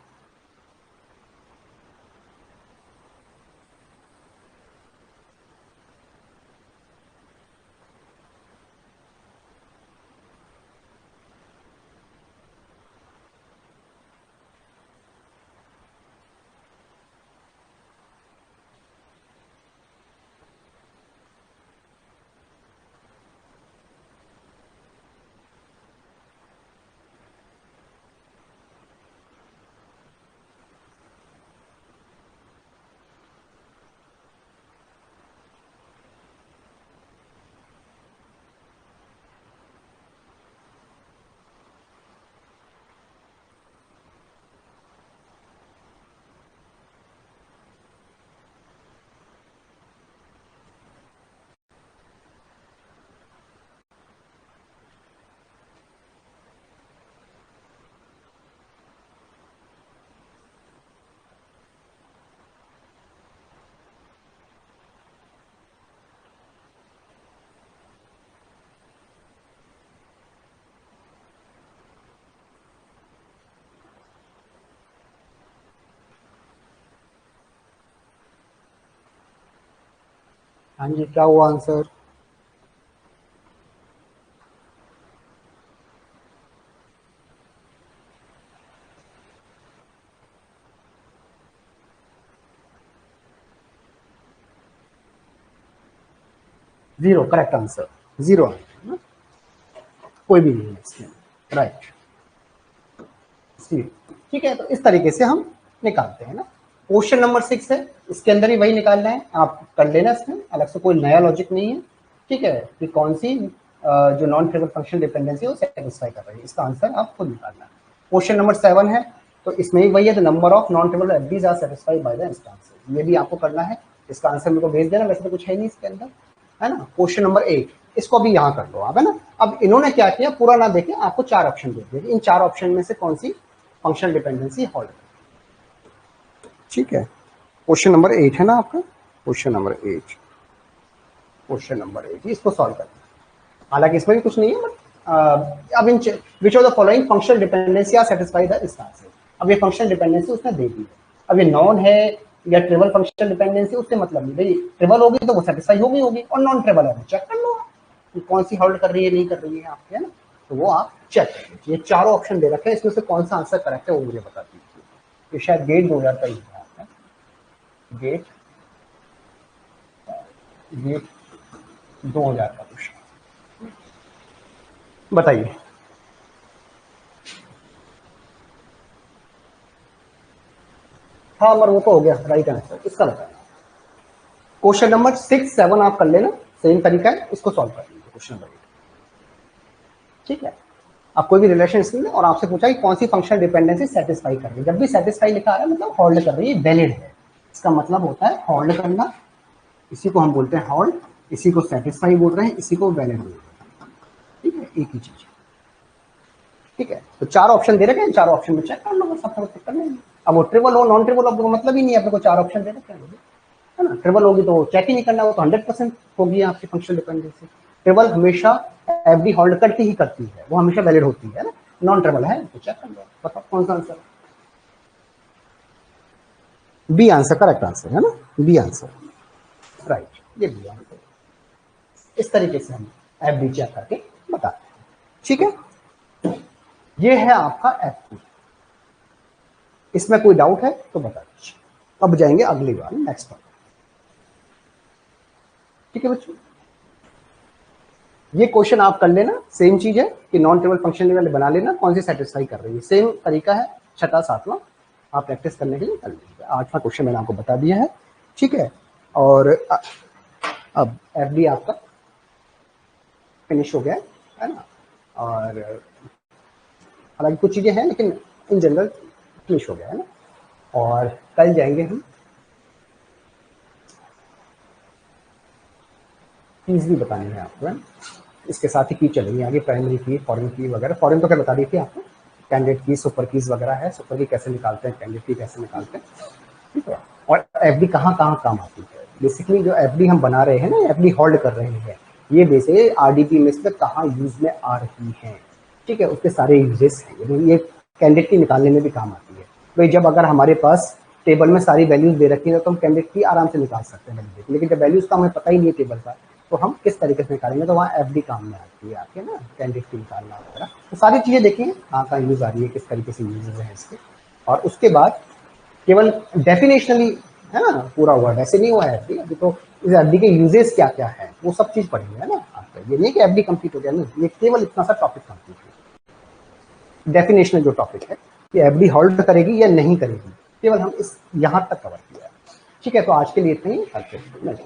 हाँ जी, क्या हुआ answer? Zero correct answer, zero answer, कोई भी नहीं है इसमें। राइट, ठीक है। तो इस तरीके से हम निकालते हैं ना। क्वेश्चन नंबर 6 है, इसके अंदर ही वही निकालना है, आप कर लेना, इसमें अलग से कोई नया लॉजिक नहीं है। ठीक है, कि कौन सी जो नॉन ट्रिवियल फंक्शन डिपेंडेंसी है वो सेटिस्फाई कर रही है, इसका आंसर आप खुद निकालना है। क्वेश्चन नंबर 7 है, तो इसमें ही वही है, the number of non trivial FDs are satisfied by the instances. ये भी आपको करना है, इसका आंसर मेरे को भेज देना, वैसे तो कुछ है नहीं इसके अंदर, है ना। क्वेश्चन नंबर 8, इसको भी यहाँ कर लो आप, है ना। अब इन्होंने क्या किया, पूरा ना देखे, आपको 4 ऑप्शन दे दिए, इन 4 ऑप्शन में से कौन सी फंक्शनल डिपेंडेंसी होल्ड। ठीक है, क्वेश्चन नंबर 8 है ना आपका, क्वेश्चन नंबर 8, क्वेश्चन नंबर 8 इसको सॉल्व करना है। हालांकि इसमें भी कुछ नहीं है, बट अब in which of the following functional dependency are satisfied the instances. अब ये फंक्शनल डिपेंडेंसी उसने दे दी है। अब ये नॉन है या ट्रिपल फंक्शनल डिपेंडेंसी, उससे मतलब नहीं भाई, ट्रिपल होगी तो वो सेटिस्फाई होगी होगी, और नॉन ट्रिपल है चेक कर लो कि कौन सी होल्ड कर रही है, नहीं कर रही है आपके, है ना। तो वो आप चेक कर लीजिए, ये चारों ऑप्शन दे रखे हैं, इसमें से कौन सा आंसर करेक्ट है वो मुझे बता दीजिए। ये शायद गेट 2000 का ही है, गेट 2000 का क्वेश्चन। बताइए। हाँ मगर वो तो हो गया राइट आंसर, इसका बताना। क्वेश्चन नंबर 6, 7 आप कर लेना, सेम तरीका है, इसको सॉल्व कर लीजिए क्वेश्चन नंबर 8। ठीक है, आप कोई भी रिलेशन इसमें और आपसे पूछा कि कौन सी फंक्शनल डिपेंडेंसी सेटिस्फाई कर रही है। जब भी सेटिस्फाई लिखा आ रहा है मतलब होल्ड कर रही है, वैलिड है, इसका मतलब होता है होल्ड करना, इसी को हम बोलते हैं होल्ड, इसी को सेटिस्फाई बोल रहे हैं, इसी को वैलिड बोल रहे हैं। ठीक है, एक ही चीज। ठीक है, तो 4 ऑप्शन दे रखे हैं, 4 ऑप्शन में चेक कर लो, सब चेक कर लेंगे। अब वो ट्रिपल हो नॉन ट्रिपल हो मतलब ही नहीं है, अपने को 4 ऑप्शन दे रखे हैं, है ना। ट्रिपल होगी तो चेक ही नहीं करना, वो तो 100% होगी आपकी फंक्शनल डिपेंडेंसी। ट्रिपल हमेशा एफडी होल्ड करती ही करती है, वो हमेशा वैलिड होती है ना। नॉन ट्रिपल है तो चेक कर लो, बताओ कौन सा answer. B answer correct answer है ना, बी आंसर राइट, ये बी आंसर। इस तरीके से हम एफडी चेक करके बताते हैं। ठीक है, ये है आपका एफडी। इसमें कोई डाउट है तो बता दीजिए। अब जाएंगे अगली बार नेक्स्ट बार। ठीक है बच्चों, ये क्वेश्चन आप कर लेना, सेम चीज है कि नॉन ट्रिपल फंक्शन वाले बना लेना, कौन सी सेटिस्फाई कर रही है, सेम तरीका है। 6वां 7वां आप प्रैक्टिस करने के लिए कर लीजिए। 8वां क्वेश्चन मैंने आपको बता दिया है। ठीक है, और अब एफडी आपका फिनिश हो गया है ना। और हालांकि कुछ चीजें हैं लेकिन इन जनरल फिनिश हो गया है ना। और कल जाएंगे हम कीज भी बतानी है आपको, है। इसके साथ ही की चलेंगे आगे, प्राइमरी की, फॉरेन की वगैरह। फॉरेन तो क्या बता दी थी आपको, कैंडिडेट की, सुपर कीज वगैरह है, सुपर की कैसे निकालते हैं, कैंडिडेट की कैसे निकालते हैं। ठीक है, और एफडी कहाँ कहाँ काम आती है। बेसिकली जो एफडी हम बना रहे हैं ना, एफडी होल्ड कर रहे हैं, ये बेसिकली आरडीपी में से कहाँ यूज में आ रही है। ठीक है, उसके सारे यूजेस हैं, ये कैंडिडेट की निकालने में भी काम आती है। भाई जब अगर हमारे पास टेबल में सारी वैल्यूज दे रखी है तो हम कैंडिडेट की आराम से निकाल सकते हैं, लेकिन जब वैल्यूज का हमें पता ही नहीं है टेबल का, तो हम किस तरीके से निकालेंगे, तो वहाँ एफडी काम में आती है आपके ना, कैंडिडेट की निकालना वगैरह। तो सारी चीजें देखेंगे कहाँ कहाँ यूज आ रही है, किस तरीके से यूजेस हैं इसके। और उसके बाद केवल डेफिनेशनली है ना पूरा हुआ, वैसे नहीं हुआ है एफडी अभी, तो इस एफडी के यूजेस क्या क्या है वो सब चीज पढ़ेंगे, है ना आपका। ये नहीं कि एफडी कंप्लीट हो गया, नहीं, ये केवल इतना सा टॉपिक कंप्लीट है। डेफिनेशनल जो टॉपिक है कि एफडी होल्ड करेगी या नहीं करेगी, केवल हम इस यहां तक कवर किया है। ठीक है, तो आज के लिए इतना ही।